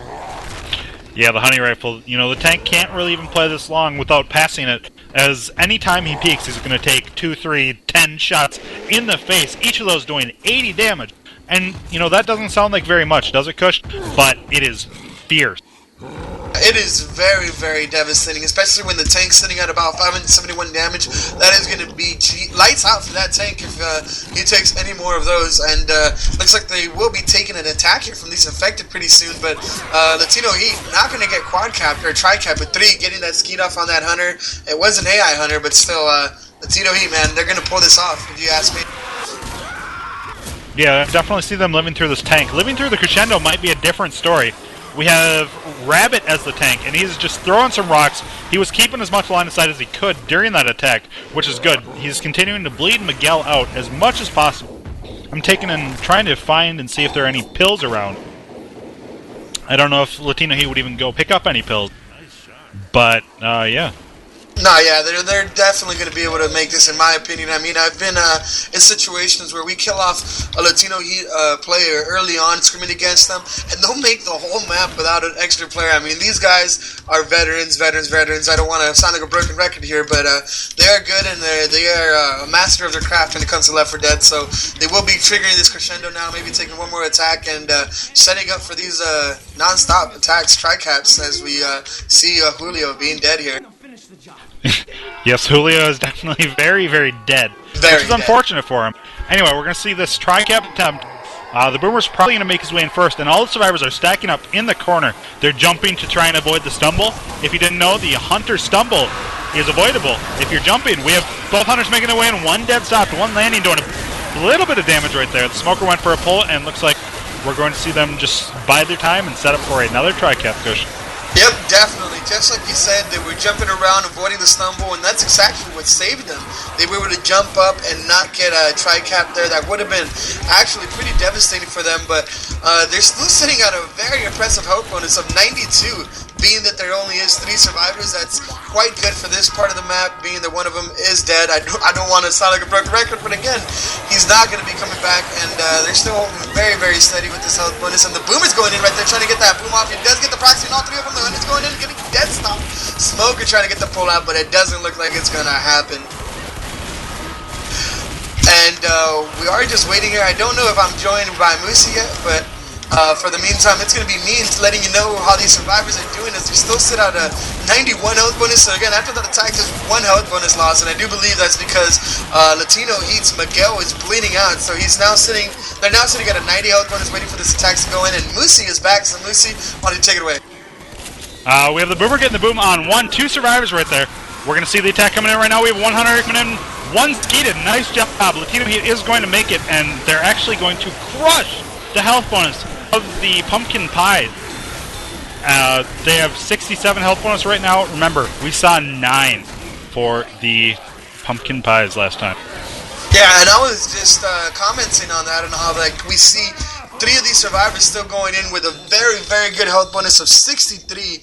S1: Yeah, the honey rifle, you know, the tank can't really even play this long without passing it, as any time he peeks, he's going to take 2, 3, 10 shots in the face, each of those doing 80 damage. And, you know, that doesn't sound like very much, does it, kushd? But it is fierce.
S2: It is very devastating, especially when the tank's sitting at about 571 damage. That is going to be lights out for that tank if he takes any more of those. And looks like they will be taking an attack here from these infected pretty soon. But Latino Heat not going to get quad capped or tri capped with 3, getting that skeet off on that Hunter. It was an AI Hunter, but still, Latino Heat, man, they're going to pull this off, if you ask me.
S1: Yeah, I definitely see them living through this tank. Living through the crescendo might be a different story. We have Rabbit as the tank, and he's just throwing some rocks. He was keeping as much line of sight as he could during that attack, which is good. He's continuing to bleed Miguel out as much as possible. I'm taking and trying to find and see if there are any pills around. I don't know if Latino Heat would even go pick up any pills. But, yeah.
S2: No, yeah, they're definitely going to be able to make this, in my opinion. I mean, I've been in situations where we kill off a Latino Heat player early on, scrimming against them, and they'll make the whole map without an extra player. I mean, these guys are veterans. I don't want to sound like a broken record here, but they are good, and they are a master of their craft when it comes to Left 4 Dead, so they will be triggering this crescendo now, maybe taking one more attack, and setting up for these non-stop attacks, tri-caps, as we see Julio being dead here.
S1: Yes, Julio is definitely very dead, which is unfortunate for him. Anyway, we're going to see this tri-cap attempt. The Boomer's probably going to make his way in first, and all the survivors are stacking up in the corner. They're jumping to try and avoid the stumble. If you didn't know, the Hunter stumble is avoidable. If you're jumping, we have both Hunters making their way in, one dead stop, one landing, doing a little bit of damage right there. The Smoker went for a pull, and looks like we're going to see them just bide their time and set up for another tri-cap kushd.
S2: Yep, definitely. Just like you said, they were jumping around, avoiding the stumble, and that's exactly what saved them. They were able to jump up and not get a tri-cap there. That would have been actually pretty devastating for them, but they're still sitting at a very impressive health bonus of 92. Being that there only is 3 survivors, that's quite good for this part of the map, being that one of them is dead. I don't want to sound like a broken record, but again, he's not going to be coming back, and they're still holding very steady with this health bonus, and the Boomer's going in right there, trying to get that boom off. He does get the proxy, and all 3 of them, the Hunter's going in, getting dead stop. Smoker trying to get the pull out, but it doesn't look like it's going to happen. And we are just waiting here. I don't know if I'm joined by Moosey yet, but for the meantime, it's going to be me letting you know how these survivors are doing, as they still sit at a 91 health bonus. So again, after that attack, just 1 health bonus loss, and I do believe that's because Latino Heat's Miguel is bleeding out. So he's now sitting. They're now sitting at a 90 health bonus, waiting for this attack to go in. And Moosey is back. So Moosey, why don't you take it away?
S1: We have the Boomer getting the boom on 1, 2 survivors right there. We're going to see the attack coming in right now. We have 100 coming in, 1 skeeted. Nice job. Latino Heat is going to make it, and they're actually going to crush the health bonus of the pumpkin pies. They have 67 health bonus right now. Remember, we saw 9 for the pumpkin pies last time.
S2: Yeah, and I was just commenting on that, and how like we see 3 of these survivors still going in with a very good health bonus of 63,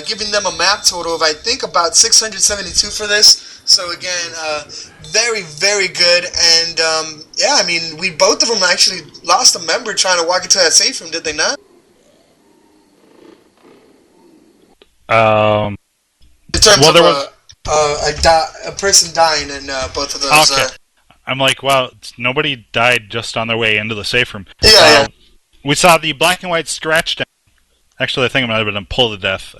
S2: giving them a map total of I think about 672 for this. So again, very good, and yeah, I mean, both of them actually lost a member trying to walk into that safe room, did they not? In terms
S1: well,
S2: of
S1: there was
S2: a person dying in both of those.
S1: okay. I'm like, wow, nobody died just on their way into the safe room.
S2: Yeah.
S1: We saw the black and white scratch down. Actually, I think it might have been a pull to death.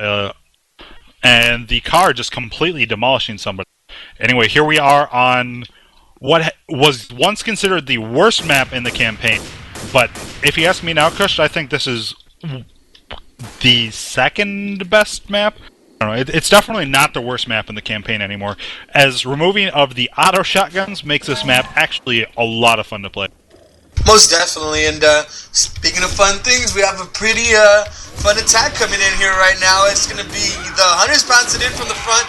S1: And the car just completely demolishing somebody. Anyway, here we are on what was once considered the worst map in the campaign. But if you ask me now, kushd, I think this is the second best map. I don't know, it's definitely not the worst map in the campaign anymore, as removing of the auto shotguns makes this map actually a lot of fun to play.
S2: Most definitely, and speaking of fun things, we have a pretty fun attack coming in here right now. It's going to be the Hunters bouncing in from the front,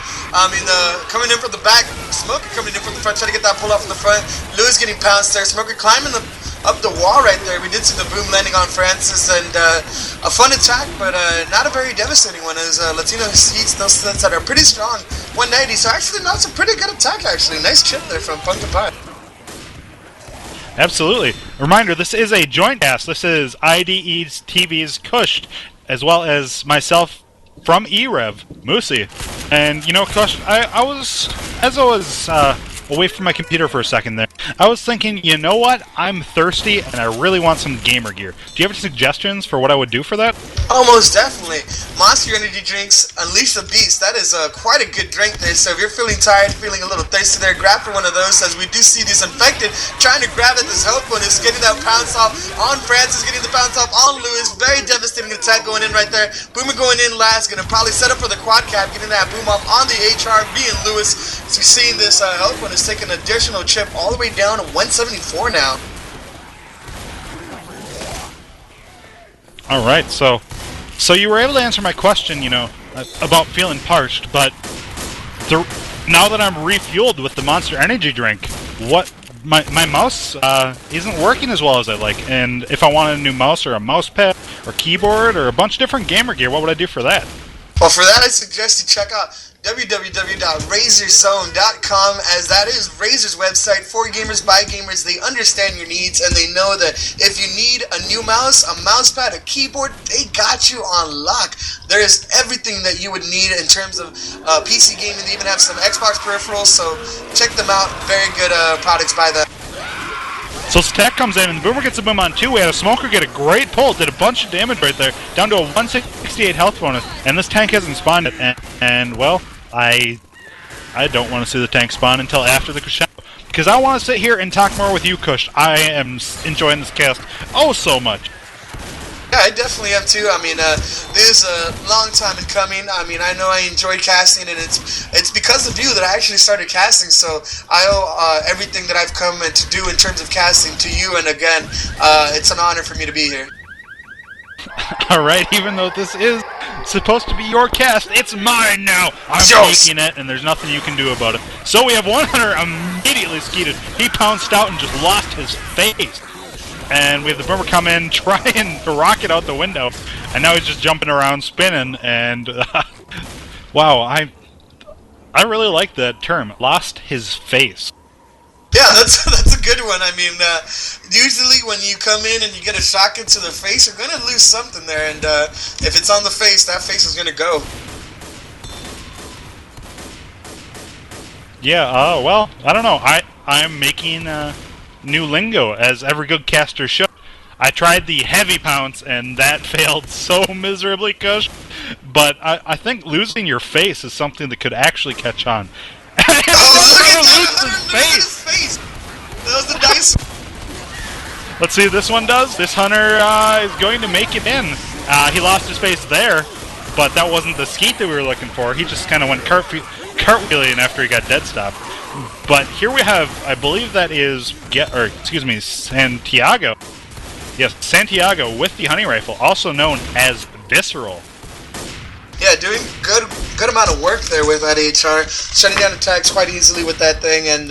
S2: coming in from the back, Smoker coming in from the front, trying to get that pull off from the front, Lewis getting pounced there, Smoker climbing up the wall right there. We did see the boom landing on Francis, and a fun attack, but not a very devastating one, as Latino seats those sets that are pretty strong, 190, so actually that's a pretty good attack actually. Nice chip there from Pumpkin Pie.
S1: Absolutely. Reminder, this is a joint cast. This is IDETV's kushd, as well as myself from eRev, Moosey. And, you know, kushd, I was away from my computer for a second there, I was thinking, you know what? I'm thirsty and I really want some gamer gear. Do you have any suggestions for what I would do for that?
S2: Almost definitely. Monster Energy Drinks Unleash the Beast. That is quite a good drink there. So if you're feeling tired, feeling a little thirsty there, grab for one of those, as we do see these infected trying to grab at this health bonus, getting that pounce off on Francis, getting the pounce off on Lewis. Very devastating attack going in right there. Boomer going in last, gonna probably set up for the quad cap, getting that boom off on the HRV and Lewis. So we're seeing this health bonus take an additional chip all the way down to 174 now.
S1: Alright, so you were able to answer my question, you know, about feeling parched, but now that I'm refueled with the Monster Energy drink, my mouse isn't working as well as I'd like, and if I wanted a new mouse or a mouse pad or keyboard or a bunch of different gamer gear, what would I do for that?
S2: Well, for that I suggest you check out www.razorzone.com, as that is Razor's website for gamers by gamers. They understand your needs, and they know that if you need a new mouse, a mouse pad, a keyboard, they got you on lock. There is everything that you would need in terms of PC gaming. They even have some Xbox peripherals, so check them out. Very good products by them.
S1: So Stack comes in, and Boomer gets a boom on 2. We had a Smoker get a great pull, did a bunch of damage right there, down to a 168 health bonus, and this tank hasn't spawned it, and well, I don't want to see the tank spawn until after the kushd, because I want to sit here and talk more with you, kushd. I am enjoying this cast oh so much.
S2: Yeah, I definitely have too. I mean, this is a long time in coming. I mean, I know I enjoy casting, and it's because of you that I actually started casting. So I owe everything that I've come to do in terms of casting to you. And again, it's an honor for me to be here.
S1: All right, even though this is supposed to be your cast, it's mine now. I'm taking it, and there's nothing you can do about it. So we have 100 immediately skeeted. He pounced out and just lost his face. And we have the Boomer come in, trying to rocket out the window, and now he's just jumping around, spinning, and wow, I really like that term, lost his face.
S2: Yeah, that's a good one. I mean, usually when you come in and you get a shotgun to the face, you're going to lose something there, and if it's on the face, that face is going to go.
S1: Yeah, well, I don't know. I'm making new lingo, as every good caster should. I tried the heavy pounce, and that failed so miserably, kushd. But I think losing your face is something that could actually catch on.
S2: Oh, look at his face! That was the dice.
S1: Let's see what this one does. This hunter is going to make it in. He lost his face there, but that wasn't the skeet that we were looking for. He just kind of went cartwheeling after he got dead stopped. But here we have, I believe that is, Santiago. Yes, Santiago with the hunting rifle, also known as Visceral.
S2: Yeah, doing good amount of work there with that HR, shutting down attacks quite easily with that thing. And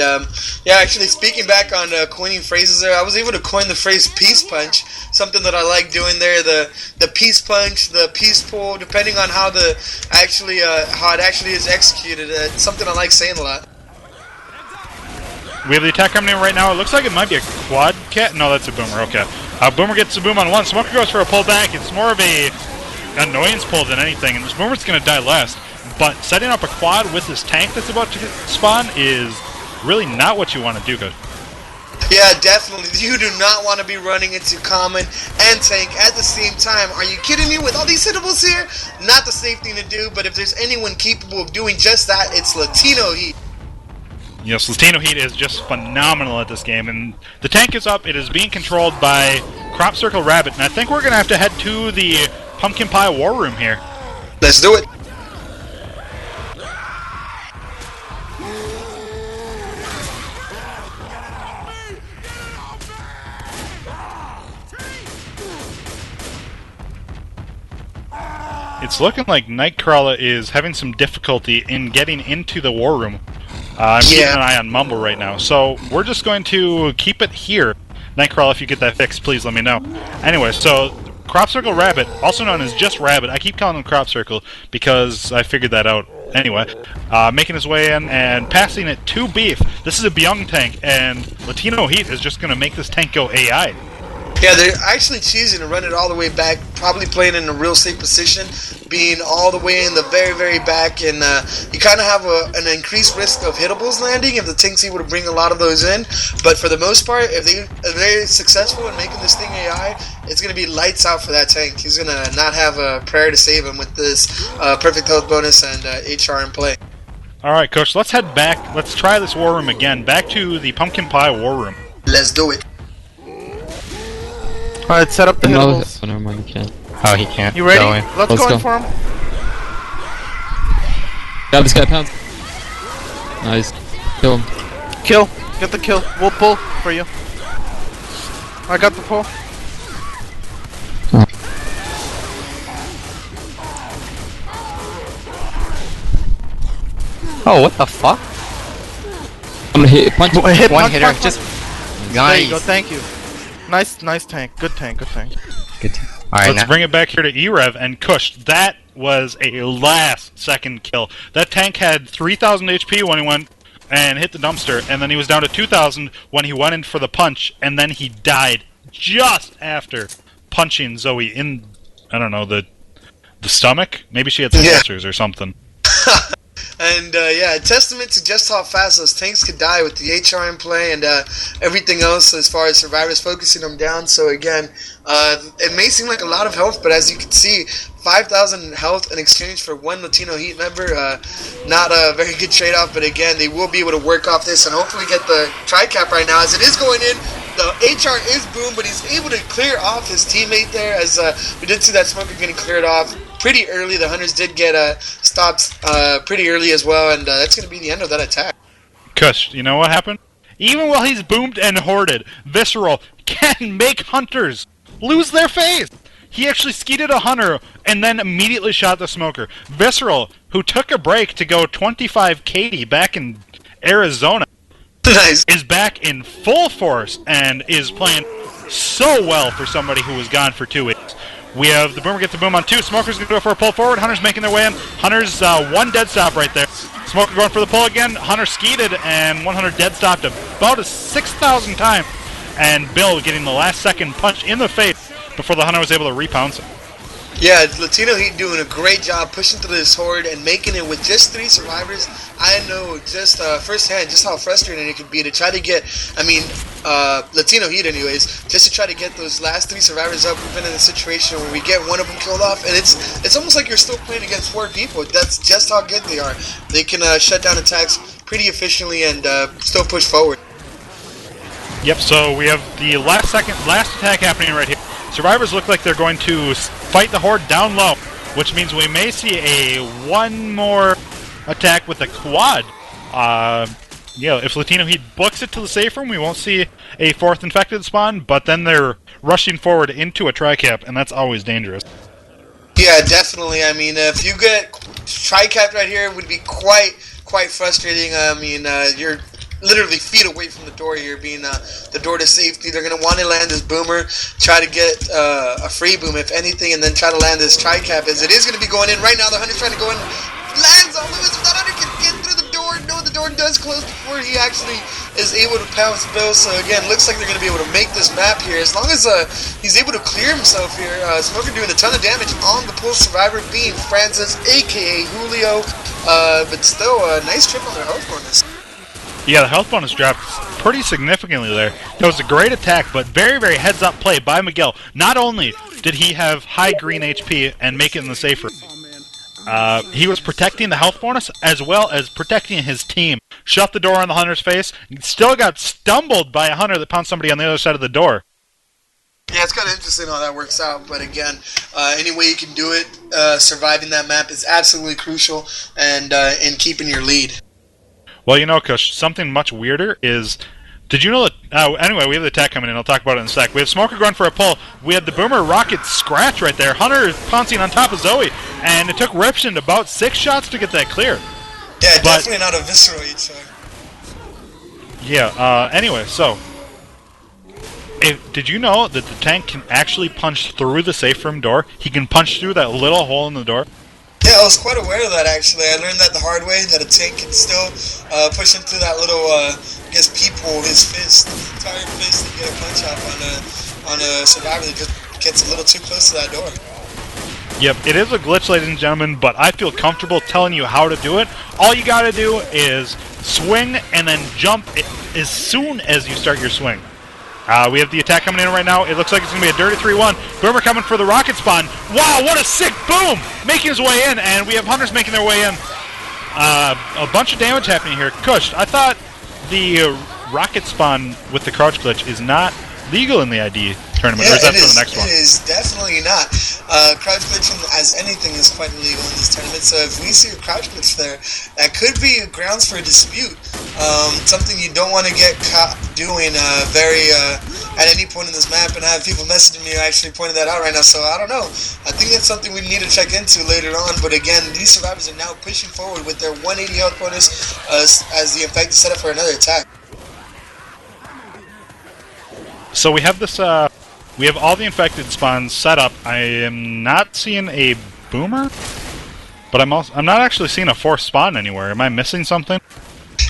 S2: yeah, actually speaking back on coining phrases there, I was able to coin the phrase peace punch, something that I like doing there. The peace punch, the peace pull, depending on how it actually is executed. It's something I like saying a lot.
S1: We have the attack coming in right now. It looks like it might be a quad cat. No, that's a Boomer. Okay. Boomer gets a boom on 1. Smoker goes for a pullback. It's more of a annoyance pull than anything, and this Boomer's going to die last. But setting up a quad with this tank that's about to spawn is really not what you want to do, good.
S2: Yeah, definitely. You do not want to be running into common and tank at the same time. Are you kidding me? With all these hittables here, not the safe thing to do, but if there's anyone capable of doing just that, it's Latino Heat.
S1: Yes, Latino Heat is just phenomenal at this game, and the tank is up. It is being controlled by Crop Circle Rabbit, and I think we're going to have to head to the Pumpkin Pie War Room here.
S2: Let's do it.
S1: It's looking like Nightcrawla is having some difficulty in getting into the war room. I'm keeping an eye on Mumble right now, so we're just going to keep it here. Nightcrawla, if you get that fixed, please let me know. Anyway, so Crop Circle Rabbit, also known as just Rabbit, I keep calling him Crop Circle because I figured that out. Anyway, making his way in and passing it to Beef. This is a Byung tank, and Latino Heat is just going to make this tank go AI.
S2: Yeah, they're actually choosing to run it all the way back, probably playing in a real safe position, being all the way in the very, very back, and you kind of have an increased risk of hittables landing if the tank's able to bring a lot of those in, but for the most part, if they're successful in making this thing AI, it's going to be lights out for that tank. He's going to not have a prayer to save him with this perfect health bonus and HR in play.
S1: Alright, Coach, let's head back. Let's try this war room again. Back to the Pumpkin Pie War Room.
S2: Let's do it.
S6: Alright, set up the hittables.
S7: Oh, never mind, he can't. Oh, he can't.
S6: You ready?
S7: Going.
S6: Let's go in for him.
S7: Got this guy, pounds. Nice. Kill him.
S6: Kill. Get the kill. We'll pull for you. I got the pull.
S7: Oh, what the fuck? I'm gonna hit punch.
S6: Hit
S7: one
S6: punch,
S7: hitter.
S6: punch,
S7: Just
S6: punch.
S7: nice.
S6: There you go. Thank you. Nice tank. Good tank. Good tank.
S7: Good tank. Alright,
S1: Let's bring it back here to E-Rev and Kush. That was a last-second kill. That tank had 3,000 HP when he went and hit the dumpster, and then he was down to 2,000 when he went in for the punch, and then he died just after punching Zoe in, I don't know, the stomach? Maybe she had some ulcers or something.
S2: And yeah, a testament to just how fast those tanks could die with the HR in play and everything else as far as survivors focusing them down. So again, it may seem like a lot of health, but as you can see, 5,000 health in exchange for one Latino Heat member, not a very good trade-off, but again, they will be able to work off this and hopefully get the tri-cap right now as it is going in. The HR is boom, but he's able to clear off his teammate there as we did see that smoker getting cleared off pretty early. The Hunters did get stopped pretty early as well, and that's going to be the end of that attack.
S1: Kush, you know what happened? Even while he's boomed and hoarded, Visceral can make Hunters lose their face! He actually skeeted a Hunter and then immediately shot the smoker. Visceral, who took a break to go 25 KD back in Arizona,
S2: Nice.
S1: is back in full force and is playing so well for somebody who was gone for 2 weeks. We have the Boomer get the boom on 2. Smoker's going to go for a pull forward. Hunter's making their way in. Hunter's one dead stop right there. Smoker going for the pull again. Hunter skeeted and 100 dead stopped about 6,000 times. And Bill getting the last second punch in the face before the Hunter was able to repounce him.
S2: Yeah, Latino Heat doing a great job pushing through this horde and making it with just 3 survivors. I know just firsthand just how frustrating it could be to try to get, Latino Heat anyways, just to try to get those last 3 survivors up. We've been in a situation where we get one of them killed off, and it's almost like you're still playing against 4 people. That's just how good they are. They can shut down attacks pretty efficiently and still push forward.
S1: Yep, so we have the last attack happening right here. Survivors look like they're going to fight the horde down low, which means we may see one more attack with a quad. Yeah, if Latino Heat books it to the safe room, we won't see a 4th infected spawn, but then they're rushing forward into a tri-cap, and that's always dangerous.
S2: Yeah, definitely. I mean, if you get tri-cap right here, it would be quite frustrating. I mean, you're literally feet away from the door here, being the door to safety. They're going to want to land this boomer, try to get a free boom, if anything, and then try to land this tri-cap, as it is going to be going in right now. The Hunter's trying to go in, lands on Lewis, but that Hunter can get through the door. No, the door door does close before he actually is able to pounce Bill. So again, looks like they're going to be able to make this map here. As long as he's able to clear himself here, Smoker doing a ton of damage on the pull survivor being Francis, aka Julio. But still, a nice trip on their health bonus.
S1: Yeah, the health bonus dropped pretty significantly there. It was a great attack, but very, very heads-up play by Miguel. Not only did he have high green HP and make it in the safe room, he was protecting the health bonus as well as protecting his team. Shut the door on the hunter's face. Still got stumbled by a hunter that pounced somebody on the other side of the door.
S2: Yeah, it's kind of interesting how that works out, but again, any way you can do it, surviving that map is absolutely crucial, and in keeping your lead.
S1: Well, you know, Kush, something much weirder is... Did you know that... anyway, we have the attack coming in. I'll talk about it in a sec. We have Smoker going for a pull. We had the Boomer Rocket scratch right there. Hunter pouncing on top of Zoe, and it took Ripshin about 6 shots to get that clear.
S2: Yeah, definitely not a visceral each time.
S1: Yeah, anyway, so... did you know that the tank can actually punch through the safe room door? He can punch through that little hole in the door?
S2: Yeah, I was quite aware of that, actually. I learned that the hard way, that a tank can still push into that little, I guess, peephole, his fist, entire fist, and get a punch off on a survivor that just gets a little too close to that door.
S1: Yep, it is a glitch, ladies and gentlemen, but I feel comfortable telling you how to do it. All you gotta do is swing and then jump as soon as you start your swing. We have the attack coming in right now. It looks like it's going to be a dirty 3-1. Boomer coming for the rocket spawn. Wow, what a sick boom! Making his way in, and we have hunters making their way in. A bunch of damage happening here. Kush, I thought the rocket spawn with the crouch glitch is not legal in the ID tournament, or is that for the next one?
S2: It is definitely not. Crouch glitching, as anything, is quite illegal in this tournament, so if we see a crouch glitch there, that could be grounds for a dispute. Something you don't want to get caught doing at any point in this map, and I have people messaging me actually pointing that out right now, so I don't know. I think that's something we need to check into later on, but again, these survivors are now pushing forward with their 180 health bonus as the infected set up for another attack.
S1: So we have this, we have all the infected spawns set up. I am not seeing a boomer, but I'm not actually seeing a fourth spawn anywhere. Am I missing something?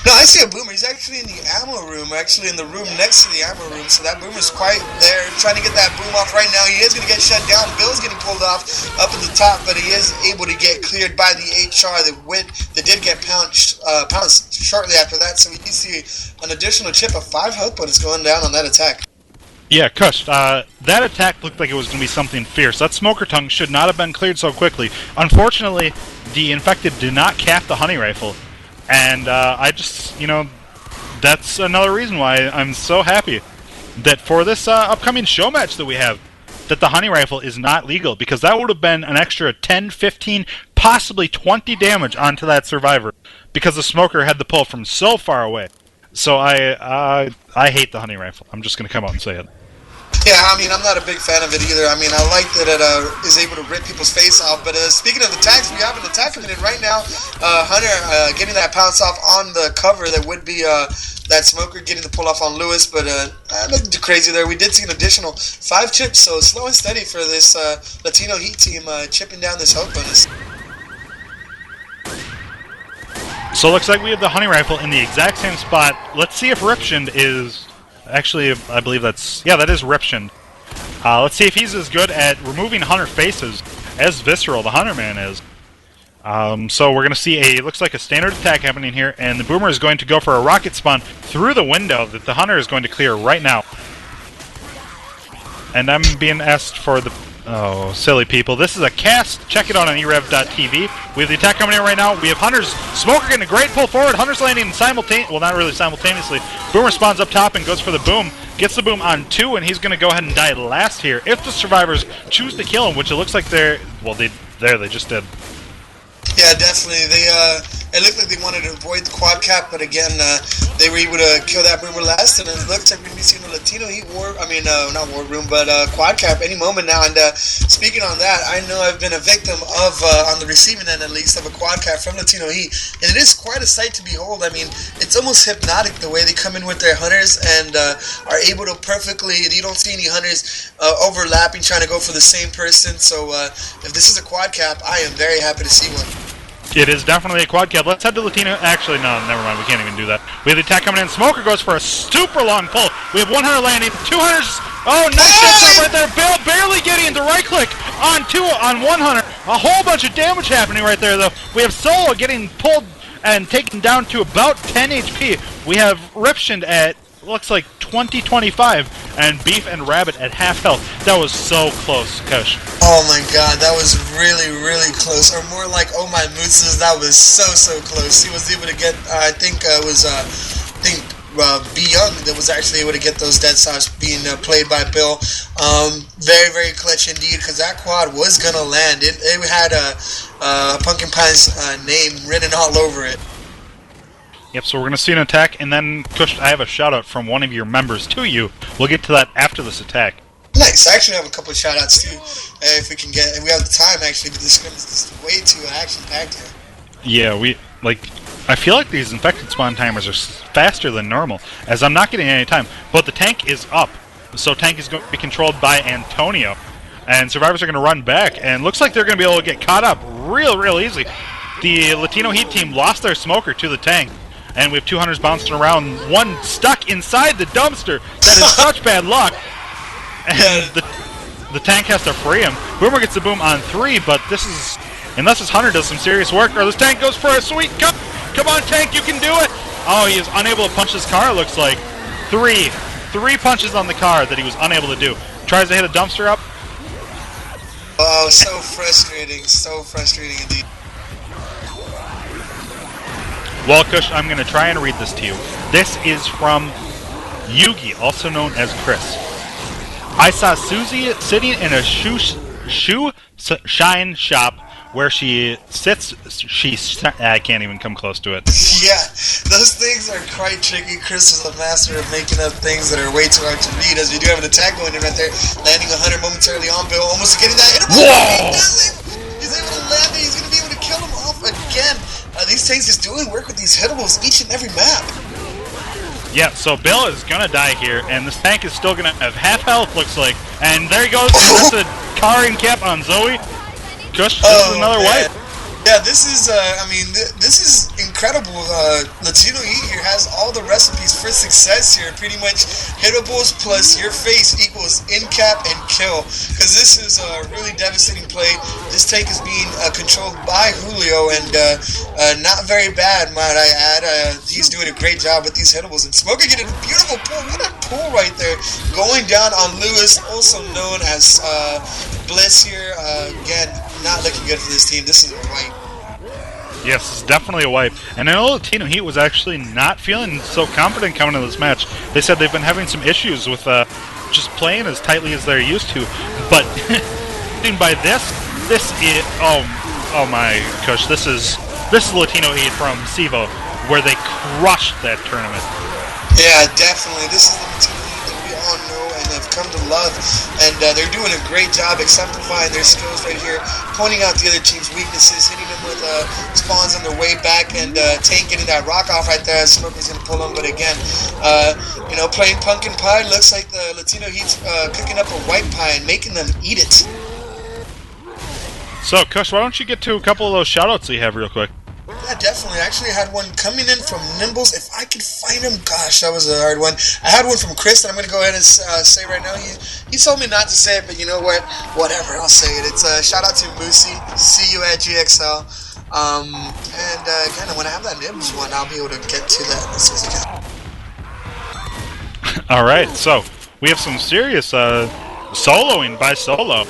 S2: No, I see a boomer. He's actually in the ammo room, actually in the room next to the ammo room. So that boomer's quite there, trying to get that boom off right now. He is going to get shut down. Bill's getting pulled off up at the top, but he is able to get cleared by the HR that did get pounced shortly after that. So we do see an additional chip of 5 health bonus going down on that attack.
S1: Yeah, Kush, that attack looked like it was going to be something fierce. That smoker tongue should not have been cleared so quickly. Unfortunately, the infected did not cap the honey rifle. And I just, you know, that's another reason why I'm so happy that for this upcoming show match that we have, that the honey rifle is not legal, because that would have been an extra 10, 15, possibly 20 damage onto that survivor, because the smoker had the pull from so far away. So I hate the honey rifle. I'm just going to come out and say it.
S2: Yeah, I mean, I'm not a big fan of it either. I mean, I like that it is able to rip people's face off. But speaking of attacks, we have an attack coming in right now. Hunter getting that pounce off on the cover that would be that smoker getting the pull off on Lewis. But nothing too crazy there. We did see an additional 5 chips, so slow and steady for this Latino Heat team chipping down this health bonus.
S1: So it looks like we have the honey rifle in the exact same spot. Let's see if Ripshind is... Actually, I believe that's... Yeah, that is Ripshind. Let's see if he's as good at removing hunter faces as Visceral, the Hunter Man, is. So we're going to see looks like a standard attack happening here, and the Boomer is going to go for a rocket spawn through the window that the Hunter is going to clear right now. And I'm being asked for the... Oh, silly people. This is a cast. Check it out on erev.tv. We have the attack coming in right now. We have Hunter's Smoker getting a great pull forward. Hunter's landing simultaneously. Well, not really simultaneously. Boomer spawns up top and goes for the boom. Gets the boom on 2, and he's going to go ahead and die last here. If the survivors choose to kill him, which it looks like they're... Well, they just did.
S2: Yeah, definitely. It looked like they wanted to avoid the quad cap, but again, they were able to kill that boomer last, and it looks like we're going to be seeing a Latino Heat not war room, but quad cap any moment now. And speaking on that, I know I've been a victim of, on the receiving end at least, of a quad cap from Latino Heat, and it is quite a sight to behold. I mean, it's almost hypnotic the way they come in with their hunters and are able to perfectly, you don't see any hunters overlapping, trying to go for the same person. So if this is a quad cap, I am very happy to see one.
S1: It is definitely a quad cab. Let's head to Latino. Actually, no, never mind. We can't even do that. We have the attack coming in. Smoker goes for a super long pull. We have 100 landing. 200. Oh, nice shot right there. Bill barely getting the right click on 100. A whole bunch of damage happening right there, though. We have Solo getting pulled and taken down to about 10 HP. We have Ripshind at, looks like 20-25, and Beef and Rabbit at half health. That was so close, Kush.
S2: Oh my god, that was really, really close. Or more like, oh my mooses, that was so, so close. He was able to get, I think B Young that was actually able to get those dead stops being played by Bill. Very, very clutch indeed, because that quad was gonna land. It had Pumpkin Pie's name written all over it.
S1: Yep, so we're going to see an attack, and then, Kush, I have a shout-out from one of your members to you. We'll get to that after this attack.
S2: Nice. I actually have a couple of shout-outs, too, if we can get... And we have the time, actually, but this is way too action-packed here.
S1: Yeah, I feel like these infected spawn timers are faster than normal, as I'm not getting any time. But the tank is up, so tank is going to be controlled by Antonio. And survivors are going to run back, and looks like they're going to be able to get caught up real easy. The Latino Heat team lost their smoker to the tank. And we have 200s bouncing around, one stuck inside the dumpster. That is such bad luck. And the tank has to free him. Boomer gets the boom on 3, but this is, unless his hunter does some serious work, or this tank goes for a sweet cut. Come on, tank, you can do it. Oh, he is unable to punch his car, looks like. Three punches on the car that he was unable to do. Tries to hit a dumpster up.
S2: Oh, so frustrating indeed.
S1: Well, Kush, I'm going to try and read this to you. This is from Yugi, also known as Chris. I saw Susie sitting in a shoe shine shop where she sits. I can't even come close to it.
S2: Yeah, those things are quite tricky. Chris is a master of making up things that are way too hard to read, as we do have an attack going in right there. Landing 100 momentarily on Bill, almost getting that hit.
S1: Whoa!
S2: He's able to land it. He's going to be able to kill him off again. These tanks just doing work with these hittables each and every map.
S1: Yeah, so Bill is going to die here, and this tank is still going to have half health, looks like. And there he goes. That's a car and cap on Zoe. Kush, this is another wipe.
S2: Yeah, this is, this is incredible. Latino Heat here has all the recipes for success here. Pretty much hittables plus your face equals in-cap and kill. Because this is a really devastating play. This tank is being controlled by Julio, and not very bad, might I add. He's doing a great job with these hittables. And Smoker getting a beautiful pull. What a pull right there. Going down on Lewis, also known as Bliss here. Again, not looking good for this team. This is a wipe.
S1: Yes, it's definitely a wipe. And I know Latino Heat was actually not feeling so confident coming into this match. They said they've been having some issues with just playing as tightly as they're used to. But by this is oh my gosh, this is Latino Heat from Sivo, where they crushed that tournament.
S2: Yeah, definitely. This is the Latino Heat that we all know and have come to love, and they're doing a great job exemplifying their skills right here, pointing out the other team's weaknesses, hitting them with spawns on their way back, and Tank getting that rock off right there. Smoker's gonna pull him, but again, playing pumpkin pie, looks like the Latino Heat's cooking up a white pie and making them eat it.
S1: So, Kush, why don't you get to a couple of those shoutouts that you have real quick?
S2: Yeah, definitely. I actually had one coming in from Nimbles. If I could find him, gosh, that was a hard one. I had one from Chris that I'm going to go ahead and say right now. He told me not to say it, but you know what? Whatever, I'll say it. It's a shout out to Moosey. See you at GXL. Again, when I have that Nimbles one, I'll be able to get to that as soon as I can.
S1: Alright, so we have some serious soloing by Solo.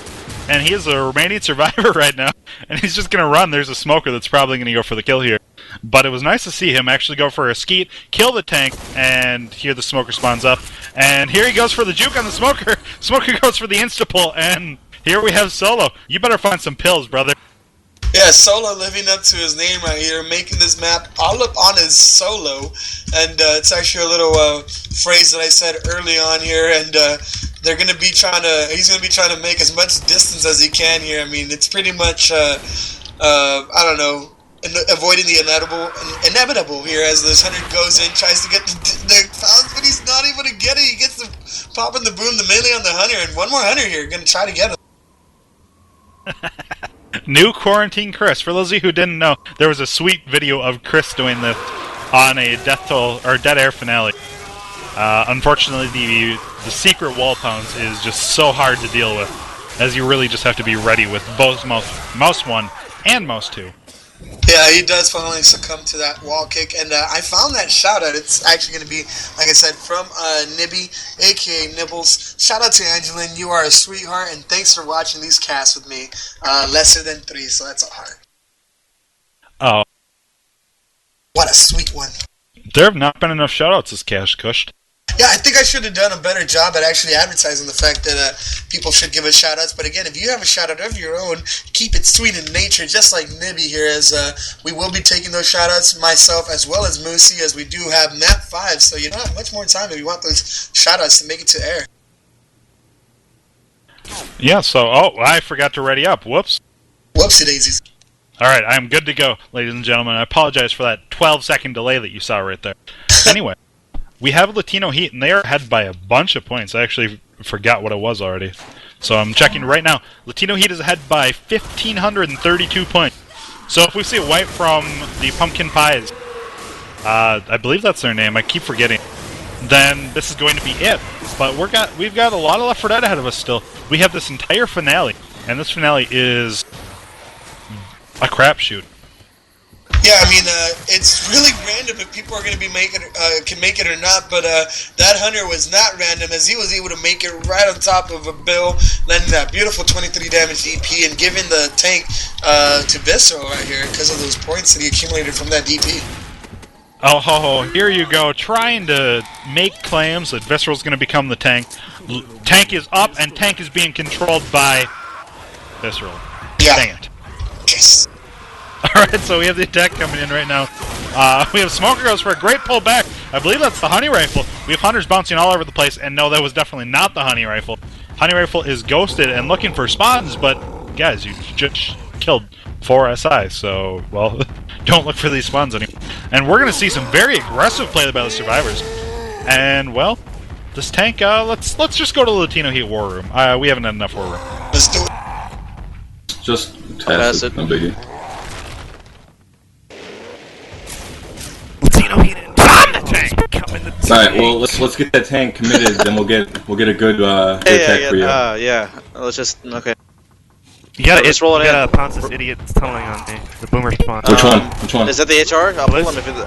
S1: And he is a remaining survivor right now, and he's just going to run. There's a smoker that's probably going to go for the kill here. But it was nice to see him actually go for a skeet, kill the tank, and here the smoker spawns up. And here he goes for the juke on the smoker. Smoker goes for the insta-pull, and here we have Solo. You better find some pills, brother.
S2: Yeah, Solo living up to his name right here, making this map all up on his solo. And it's actually a little phrase that I said early on here, and he's going to be trying to make as much distance as he can here. I mean, it's pretty much, I don't know, avoiding the inevitable here as this 100 goes in, tries to get the pounds, but he's not able to get it. He gets the popping the boom, the melee on the hunter, and one more hunter here, going to try to get him.
S1: New Quarantine Chris. For those of you who didn't know, there was a sweet video of Chris doing this on a Death Toll or Dead Air finale. Unfortunately, the secret wall pounce is just so hard to deal with, as you really just have to be ready with both Mouse 1 and Mouse 2.
S2: Yeah, he does finally succumb to that wall kick, and I found that shout out. It's actually going to be, like I said, from Nibby, aka Nibbles. Shout out to Angeline, you are a sweetheart, and thanks for watching these casts with me. Lesser than 3, so that's a heart.
S1: Oh.
S2: What a sweet one.
S1: There have not been enough shoutouts this cast, Kushd.
S2: Yeah, I think I should have done a better job at actually advertising the fact that people should give us shout-outs. But again, if you have a shout-out of your own, keep it sweet in nature, just like Nibby here, as we will be taking those shout-outs, myself as well as Moosey, as we do have map 5. So you don't have much more time if you want those shout-outs to make it to air.
S1: Yeah, so, I forgot to ready up. Whoops.
S2: Whoopsie daisies.
S1: Alright, I'm good to go, ladies and gentlemen. I apologize for that 12-second delay that you saw right there. Anyway. We have Latino Heat, and they are ahead by a bunch of points. I actually forgot what it was already. So I'm checking right now. Latino Heat is ahead by 1,532 points. So if we see a wipe from the Pumpkin Pies, I believe that's their name, I keep forgetting, then this is going to be it. But we've got a lot of Left 4 Dead ahead of us still. We have this entire finale, and this finale is a crapshoot.
S2: Yeah, I mean, it's really random if people are going to be can make it or not, but that hunter was not random, as he was able to make it right on top of a bill, landing that beautiful 23 damage DP, and giving the tank to Visceral right here because of those points that he accumulated from that DP.
S1: Oh, here you go, trying to make claims that Visceral's going to become the tank. Tank is up, and tank is being controlled by Visceral.
S2: Yeah.
S1: Dang it.
S2: Yes.
S1: Alright, so we have the attack coming in right now. We have Smoker goes for a great pullback. I believe that's the Honey Rifle. We have Hunters bouncing all over the place, and no, that was definitely not the Honey Rifle. Honey Rifle is ghosted and looking for spawns, but guys, you just killed 4 SI, so, well, don't look for these spawns anymore. And we're going to see some very aggressive play by the survivors. And, well, this tank, let's just go to the Latino Heat War Room. We haven't had enough War Room.
S2: Let's do it.
S5: Just test it, no biggie. Alright, well let's get that tank committed, then we'll get a good attack for you.
S3: Yeah. Let's just okay.
S4: You gotta
S3: roll it in.
S4: pounce this idiot that's tunneling on me. The boomer spawn.
S5: Which one? Which one?
S3: Is that the HR? I'll pull him if it's.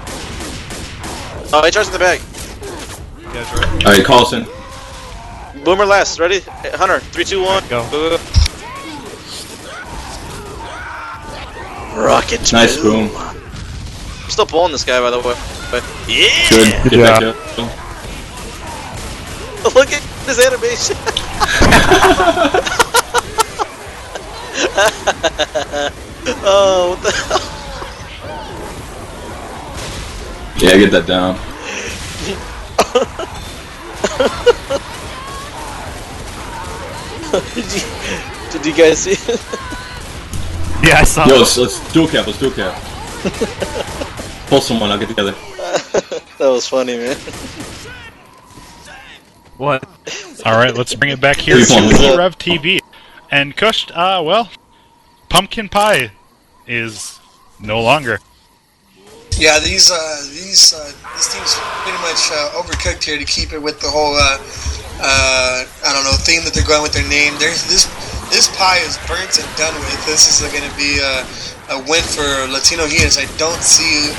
S3: Oh, HR's in the bag.
S5: Alright, call us in.
S3: Boomer last. Ready? Hunter. 3, 2, 1.
S4: Go.
S3: Rocket.
S5: Nice boom.
S3: I'm still pulling this guy, by the way. Yeah.
S5: Good. Get that kill.
S3: Look at this animation. Oh, what the hell?
S5: Yeah, get that down.
S3: Did you guys see it?
S4: Yeah, I saw
S5: Yo, let's dual cap, Pull someone, I'll get together.
S3: That was funny, man.
S4: What?
S1: Alright, let's bring it back here to Rev TV. And Kushd, well, Pumpkin Pie is no longer.
S2: Yeah, this team's pretty much overcooked here to keep it with the whole, I don't know, theme that they're going with their name. This pie is burnt and done with. This is going to be a win for Latino Heat. I don't see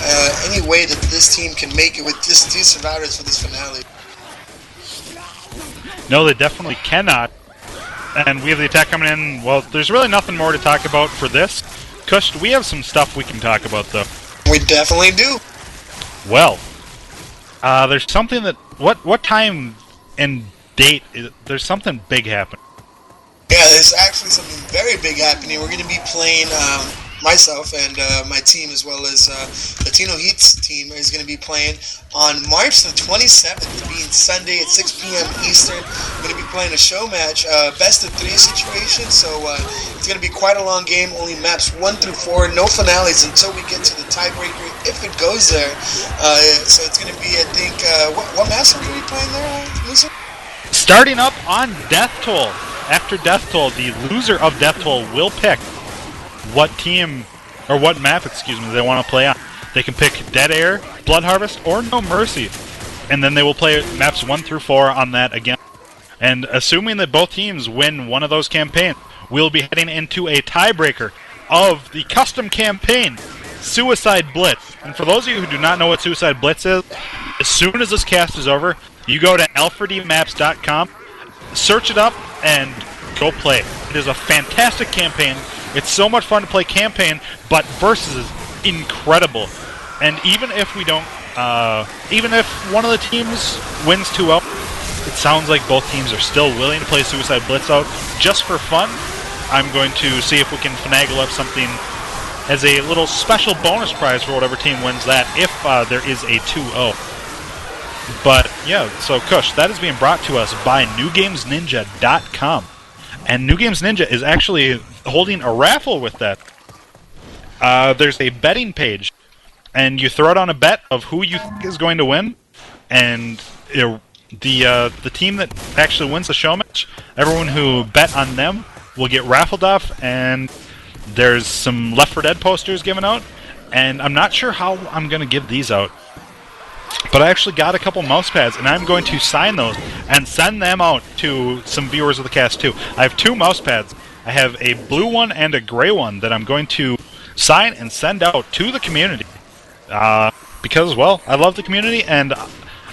S2: any way that this team can make it with just 2 survivors for this finale.
S1: No, they definitely cannot. And we have the attack coming in. Well, there's really nothing more to talk about for this. Kushd, we have some stuff we can talk about, though.
S2: We definitely do.
S1: Well, there's something that... What time and date... There's something big happening.
S2: Yeah, there's actually something very big happening. We're going to be playing... myself and my team, as well as Latino Heat's team, is going to be playing on March the 27th, being Sunday at 6 p.m. Eastern. We're going to be playing a show match, best of 3 situation, so it's going to be quite a long game, only maps 1 through 4, no finales until we get to the tiebreaker, if it goes there. So it's going to be, I think, what maps are we going to be playing there, Moosey?
S1: Starting up on Death Toll. After Death Toll, the loser of Death Toll will pick what team, or what map, excuse me, they want to play on. They can pick Dead Air, Blood Harvest, or No Mercy. And then they will play maps 1 through 4 on that again. And assuming that both teams win one of those campaigns, we'll be heading into a tiebreaker of the custom campaign, Suicide Blitz. And for those of you who do not know what Suicide Blitz is, as soon as this cast is over, you go to L4Dmaps.com, search it up, and go play it. It is a fantastic campaign. It's so much fun to play campaign, but versus is incredible. And even if we don't, even if one of the teams wins 2-0, it sounds like both teams are still willing to play Suicide Blitz out just for fun. I'm going to see if we can finagle up something as a little special bonus prize for whatever team wins that, if there is a 2-0. But, yeah, so Kush, that is being brought to us by NewGamesNinja.com. And New Games Ninja is actually holding a raffle with that. There's a betting page, and you throw down a bet of who you think is going to win, and the team that actually wins the show match, everyone who bet on them will get raffled off, and there's some Left 4 Dead posters given out, and I'm not sure how I'm going to give these out. But I actually got a couple mouse pads, and I'm going to sign those and send them out to some viewers of the cast too. I have 2 mouse pads. I have a blue one and a gray one that I'm going to sign and send out to the community. Because, well, I love the community, and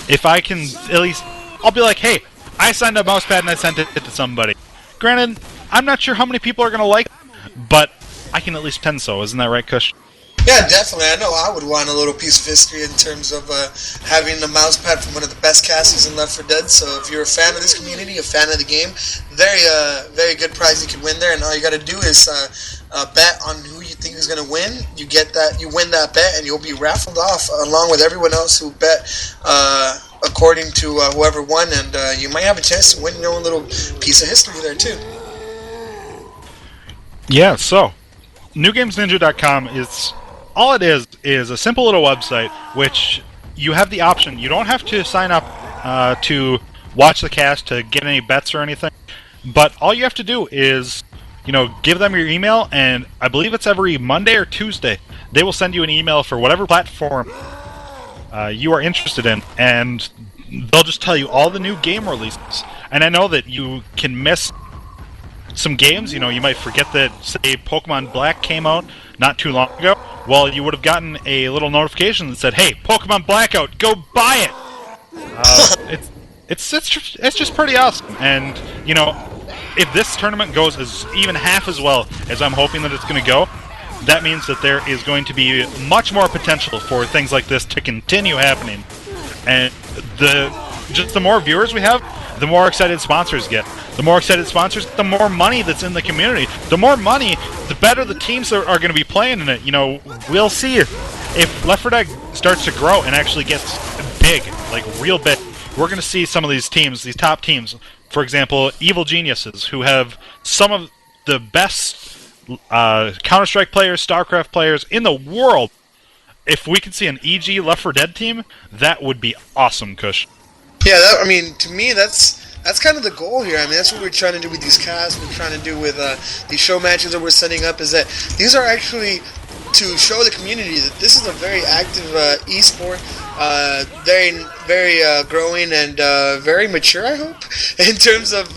S1: if I can at least, I'll be like, hey, I signed a mouse pad and I sent it to somebody. Granted, I'm not sure how many people are going to like it, but I can at least pretend so. Isn't that right, Kush?
S2: Yeah, definitely. I know I would want a little piece of history in terms of having a mouse pad from one of the best casters in Left 4 Dead. So if you're a fan of this community, a fan of the game, very good prize you can win there. And all you got to do is bet on who you think is going to win. You get that, you win that bet, and you'll be raffled off along with everyone else who bet according to whoever won. And you might have a chance to win your own little piece of history there too.
S1: Yeah. So NewGamesNinja.com is. All it is a simple little website which you have the option. You don't have to sign up to watch the cast to get any bets or anything, but all you have to do is, give them your email, and I believe it's every Monday or Tuesday. They will send you an email for whatever platform you are interested in, and they'll just tell you all the new game releases. And I know that you can miss some games. You might forget that, say, Pokemon Black came out not too long ago. Well, you would have gotten a little notification that said, "Hey, Pokemon Blackout, go buy it." It's just pretty awesome. And if this tournament goes as even half as well as I'm hoping that it's going to go, that means that there is going to be much more potential for things like this to continue happening. And the more viewers we have, the more excited sponsors get. The more excited sponsors, the more money that's in the community. The more money, the better the teams are going to be playing in it. We'll see if Left 4 Dead starts to grow and actually gets big, like real big. We're going to see some of these teams, these top teams. For example, Evil Geniuses, who have some of the best Counter-Strike players, StarCraft players in the world. If we could see an EG Left 4 Dead team, that would be awesome, Kush.
S2: Yeah, to me, that's kind of the goal here. I mean, that's what we're trying to do with these casts. We're trying to do with these show matches that we're setting up. Is that these are actually to show the community that this is a very active esport, very growing and very mature, I hope, in terms of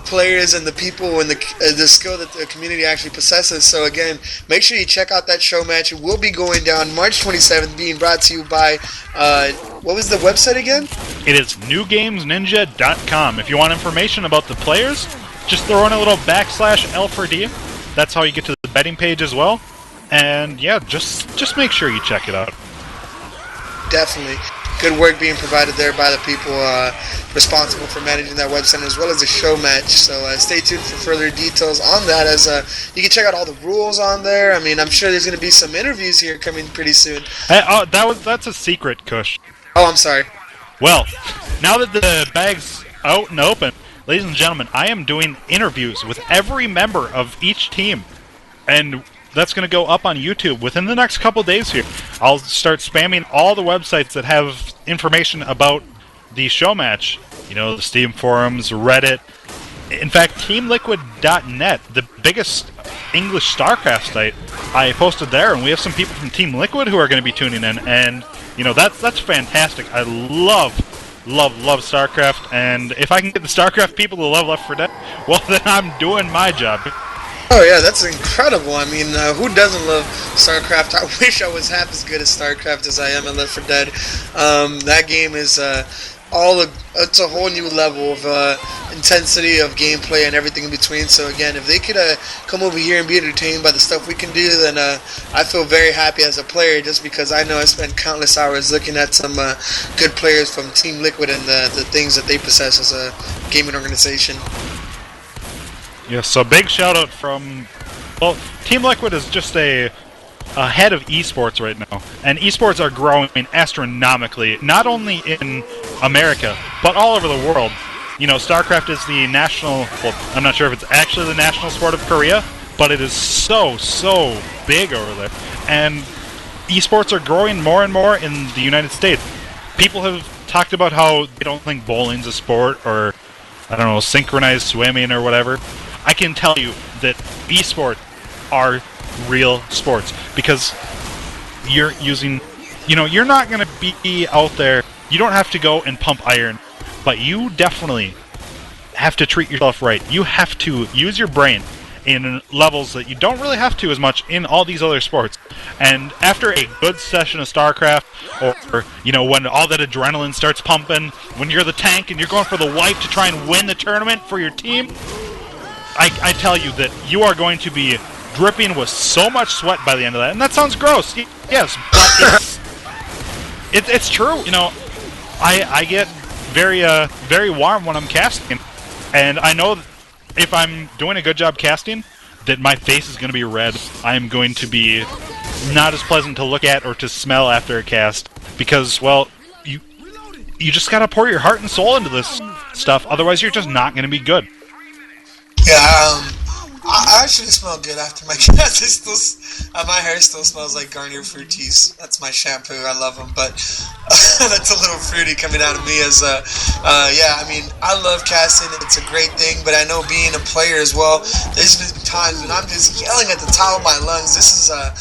S2: players and the people and the skill that the community actually possesses. So again, make sure you check out that show match. It will be going down March 27th, being brought to you by what was the website again?
S1: It is NewGamesNinja.com. If you want information about the players, just throw in a little /L4D. That's how you get to the betting page as well. And yeah, just make sure you check it out.
S2: Definitely. Good work being provided there by the people responsible for managing that website, as well as the show match. So stay tuned for further details on that, as you can check out all the rules on there. I mean, I'm sure there's going to be some interviews here coming pretty soon.
S1: Hey, that's a secret, Kush.
S2: Oh, I'm sorry.
S1: Well, now that the bag's out and open, ladies and gentlemen, I am doing interviews with every member of each team. And that's going to go up on YouTube within the next couple days here. I'll start spamming all the websites that have information about the show match. The Steam forums, Reddit. In fact, TeamLiquid.net, the biggest English StarCraft site, I posted there, and we have some people from Team Liquid who are going to be tuning in, and that's fantastic. I love StarCraft, and if I can get the StarCraft people to love Left 4 Dead, well, then I'm doing my job.
S2: Oh yeah, that's incredible. I mean, who doesn't love StarCraft? I wish I was half as good at StarCraft as I am at Left 4 Dead. That game is it's a whole new level of intensity of gameplay and everything in between. So again, if they could come over here and be entertained by the stuff we can do, then I feel very happy as a player, just because I know I spent countless hours looking at some good players from Team Liquid and the things that they possess as a gaming organization.
S1: Yeah, so big shout out from, well, Team Liquid is just a head of esports right now, and esports are growing astronomically, not only in America, but all over the world. StarCraft is the national, well, I'm not sure if it's actually the national sport of Korea, but it is so big over there. And esports are growing more and more in the United States. People have talked about how they don't think bowling's a sport, or, I don't know, synchronized swimming or whatever. I can tell you that esports are real sports, because you're using, you're not going to be out there, you don't have to go and pump iron, but you definitely have to treat yourself right. You have to use your brain in levels that you don't really have to as much in all these other sports. And after a good session of StarCraft, or when all that adrenaline starts pumping, when you're the tank and you're going for the wipe to try and win the tournament for your team, I tell you that you are going to be dripping with so much sweat by the end of that. And that sounds gross, yes, but it's true. I get very warm when I'm casting, and I know that if I'm doing a good job casting, that my face is going to be red. I'm going to be not as pleasant to look at or to smell after a cast, because, well, you just gotta pour your heart and soul into this stuff, otherwise you're just not going to be good.
S2: Yeah, I actually smell good after my cast. My hair still smells like Garnier Fructis. That's my shampoo. I love them, but that's a little fruity coming out of me. Yeah, I mean, I love casting. It's a great thing, but I know being a player as well, there's been times when I'm just yelling at the top of my lungs. This is I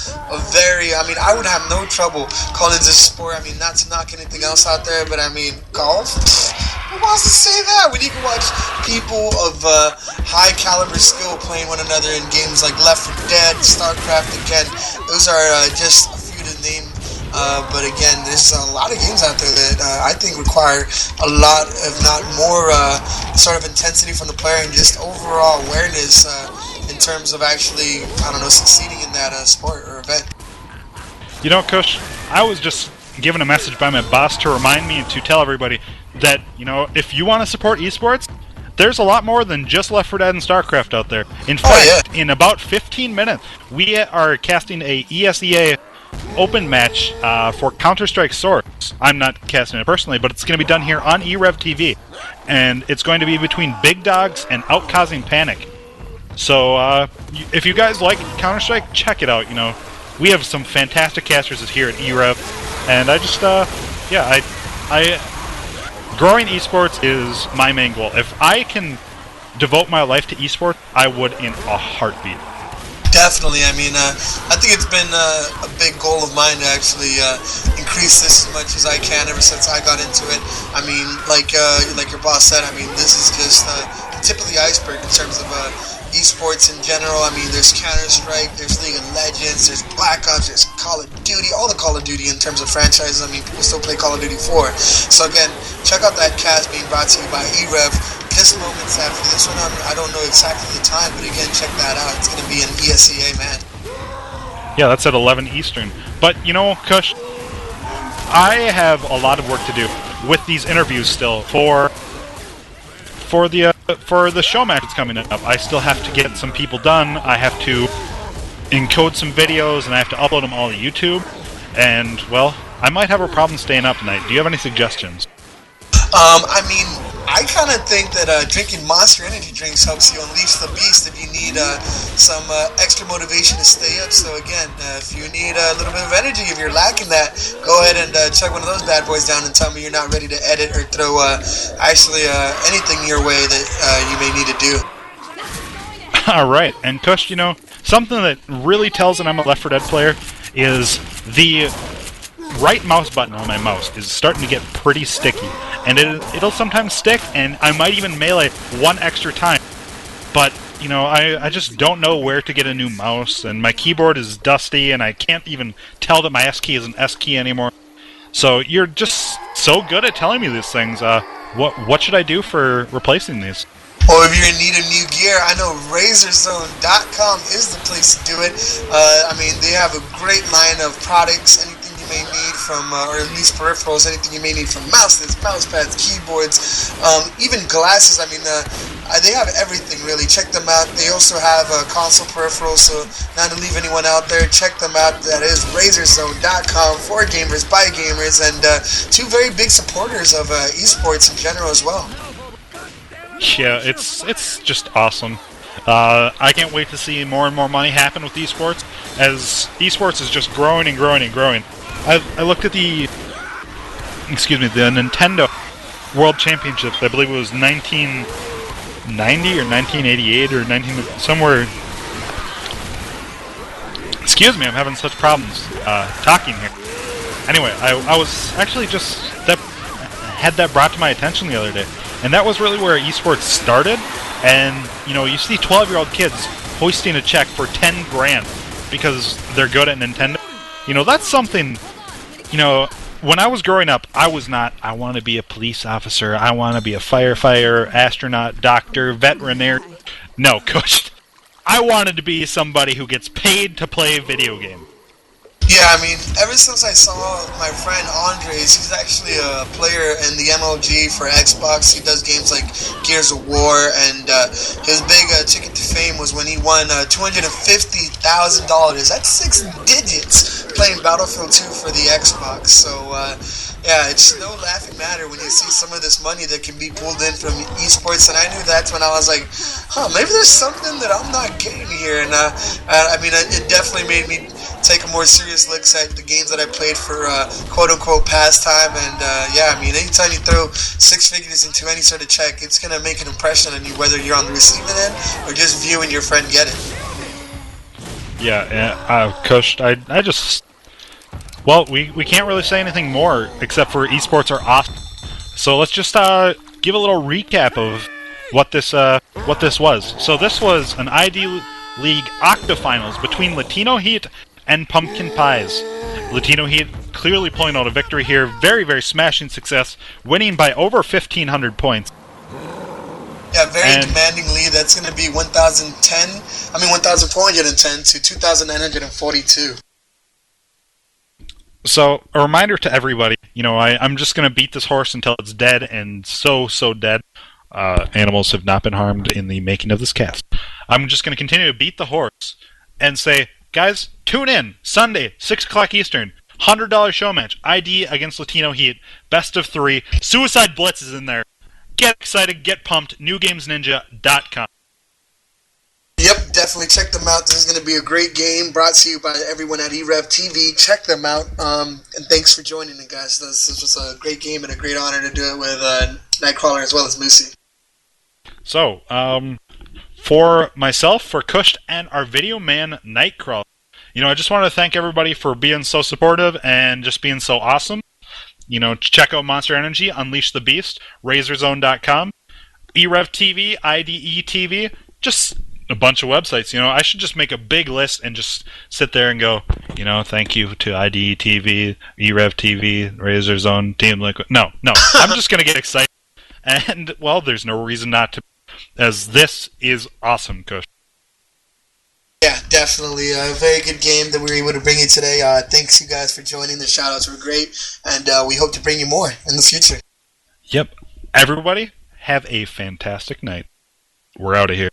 S2: would have no trouble calling this sport. I mean, not to knock anything else out there, but I mean, golf? Who wants to say that when you can watch people of high caliber skill playing one another in games like Left 4 Dead, StarCraft? Again, those are just a few to name, but again, there's a lot of games out there that I think require a lot, if not more, sort of intensity from the player and just overall awareness in terms of actually, succeeding in that sport or event.
S1: Kush, I was just given a message by my boss to remind me to tell everybody that, if you want to support esports, there's a lot more than just Left 4 Dead and StarCraft out there. In fact, in about 15 minutes, we are casting a ESEA open match for Counter-Strike Source. I'm not casting it personally, but it's going to be done here on IDLeague, and it's going to be between Big Dogs and Outcausing Panic. So, if you guys like Counter-Strike, check it out. We have some fantastic casters here at IDLeague, and I just, growing esports is my main goal. If I can devote my life to esports, I would in a heartbeat.
S2: Definitely. I mean, I think it's been a big goal of mine to actually increase this as much as I can ever since I got into it. I mean, like your boss said, I mean, this is just the tip of the iceberg in terms of esports in general. I mean, there's Counter-Strike, there's League of Legends, there's Black Ops, there's Call of Duty, all the Call of Duty in terms of franchises. I mean, people still play Call of Duty 4. So again, check out that cast being brought to you by eRev. Just moments after this one, I don't know exactly the time, but again, check that out. It's going to be an ESEA, man. Yeah,
S1: that's at 11 Eastern. But, Kush, I have a lot of work to do with these interviews still for the show match that's coming up. I still have to get some people done. I have to encode some videos, and I have to upload them all to YouTube. And, well, I might have a problem staying up tonight. Do you have any suggestions?
S2: I mean, I kind of think that drinking Monster Energy drinks helps you unleash the beast if you need some extra motivation to stay up. So again, if you need a little bit of energy, if you're lacking that, go ahead and check one of those bad boys down and tell me you're not ready to edit or throw anything your way that you may need to do.
S1: Alright, and Kush, you know, something that really tells that I'm a Left 4 Dead player is the right mouse button on my mouse is starting to get pretty sticky. And it'll sometimes stick, and I might even melee one extra time. But, you know, I just don't know where to get a new mouse, and my keyboard is dusty, and I can't even tell that my S key is an S key anymore. So you're just so good at telling me these things. What should I do for replacing these?
S2: Or if you're in need of new gear, I know RazorZone.com is the place to do it. I mean, they have a great line of products, anything you may need from, or at least peripherals, anything you may need from mouses, mouse pads, keyboards, even glasses. I mean, they have everything, really. Check them out. They also have console peripherals, so not to leave anyone out there, check them out. That is RazorZone.com, for gamers, by gamers, and two very big supporters of esports in general as well.
S1: Yeah, it's just awesome. I can't wait to see more and more money happen with esports, as esports is just growing and growing and growing. I looked at the Nintendo World Championships. I believe it was 1990 or 1988 or somewhere. Excuse me, I'm having such problems talking here. Anyway, I was actually just had that brought to my attention the other day. And that was really where esports started, and, you know, you see 12-year-old kids hoisting a check for 10 grand because they're good at Nintendo. You know, that's something, you know, when I was growing up, I want to be a police officer, I want to be a firefighter, astronaut, doctor, veterinarian. No, Kush. I wanted to be somebody who gets paid to play a video game.
S2: Yeah, I mean, ever since I saw my friend Andres, he's actually a player in the MLG for Xbox. He does games like Gears of War, and his big ticket to fame was when he won $250,000. That's 6 digits playing Battlefield 2 for the Xbox. So, yeah, it's no laughing matter when you see some of this money that can be pulled in from esports, and I knew that's when I was like, maybe there's something that I'm not getting here, and I mean, it definitely made me take a more serious looks at the games that I played for quote-unquote pastime, and yeah, I mean, anytime you throw 6 figures into any sort of check, it's going to make an impression on you, whether you're on the receiving end or just viewing your friend get it.
S1: Yeah, Kush, I just... Well, we can't really say anything more, except for esports are awesome. So let's just give a little recap of what this was. So this was an IDLeague octafinals between Latino Heat and Pumpkin Pies. Latino Heat clearly pulling out a victory here. Very, very smashing success, winning by over 1,500 points.
S2: Yeah, very demanding lead. That's going to be 1,410 to 2,942.
S1: So, a reminder to everybody, you know, I'm just going to beat this horse until it's dead, and so dead. Animals have not been harmed in the making of this cast. I'm just going to continue to beat the horse and say, guys, tune in, Sunday, 6 o'clock Eastern, $100 show match, ID against Latino Heat, best of 3, Suicide Blitz is in there. Get excited, get pumped, newgamesninja.com.
S2: Yep, definitely check them out. This is going to be a great game brought to you by everyone at IDLeague. Check them out, and thanks for joining it, guys. This was a great game and a great honor to do it with Nightcrawla as well as Moosey.
S1: So, for myself, for Kush, and our video man, Nightcrawla, you know, I just want to thank everybody for being so supportive and just being so awesome. You know, check out Monster Energy, Unleash the Beast, RazorZone.com, IDLeague, IDETV, just a bunch of websites. You know, I should just make a big list and just sit there and go, you know, thank you to IDETV, IDLeague, RazorZone, Team Liquid. No, I'm just going to get excited. And, well, there's no reason not to, as this is awesome, Kush.
S2: Yeah, definitely. A very good game that we were able to bring you today. Thanks, you guys, for joining. The shoutouts were great, and we hope to bring you more in the future.
S1: Yep. Everybody, have a fantastic night. We're out of here.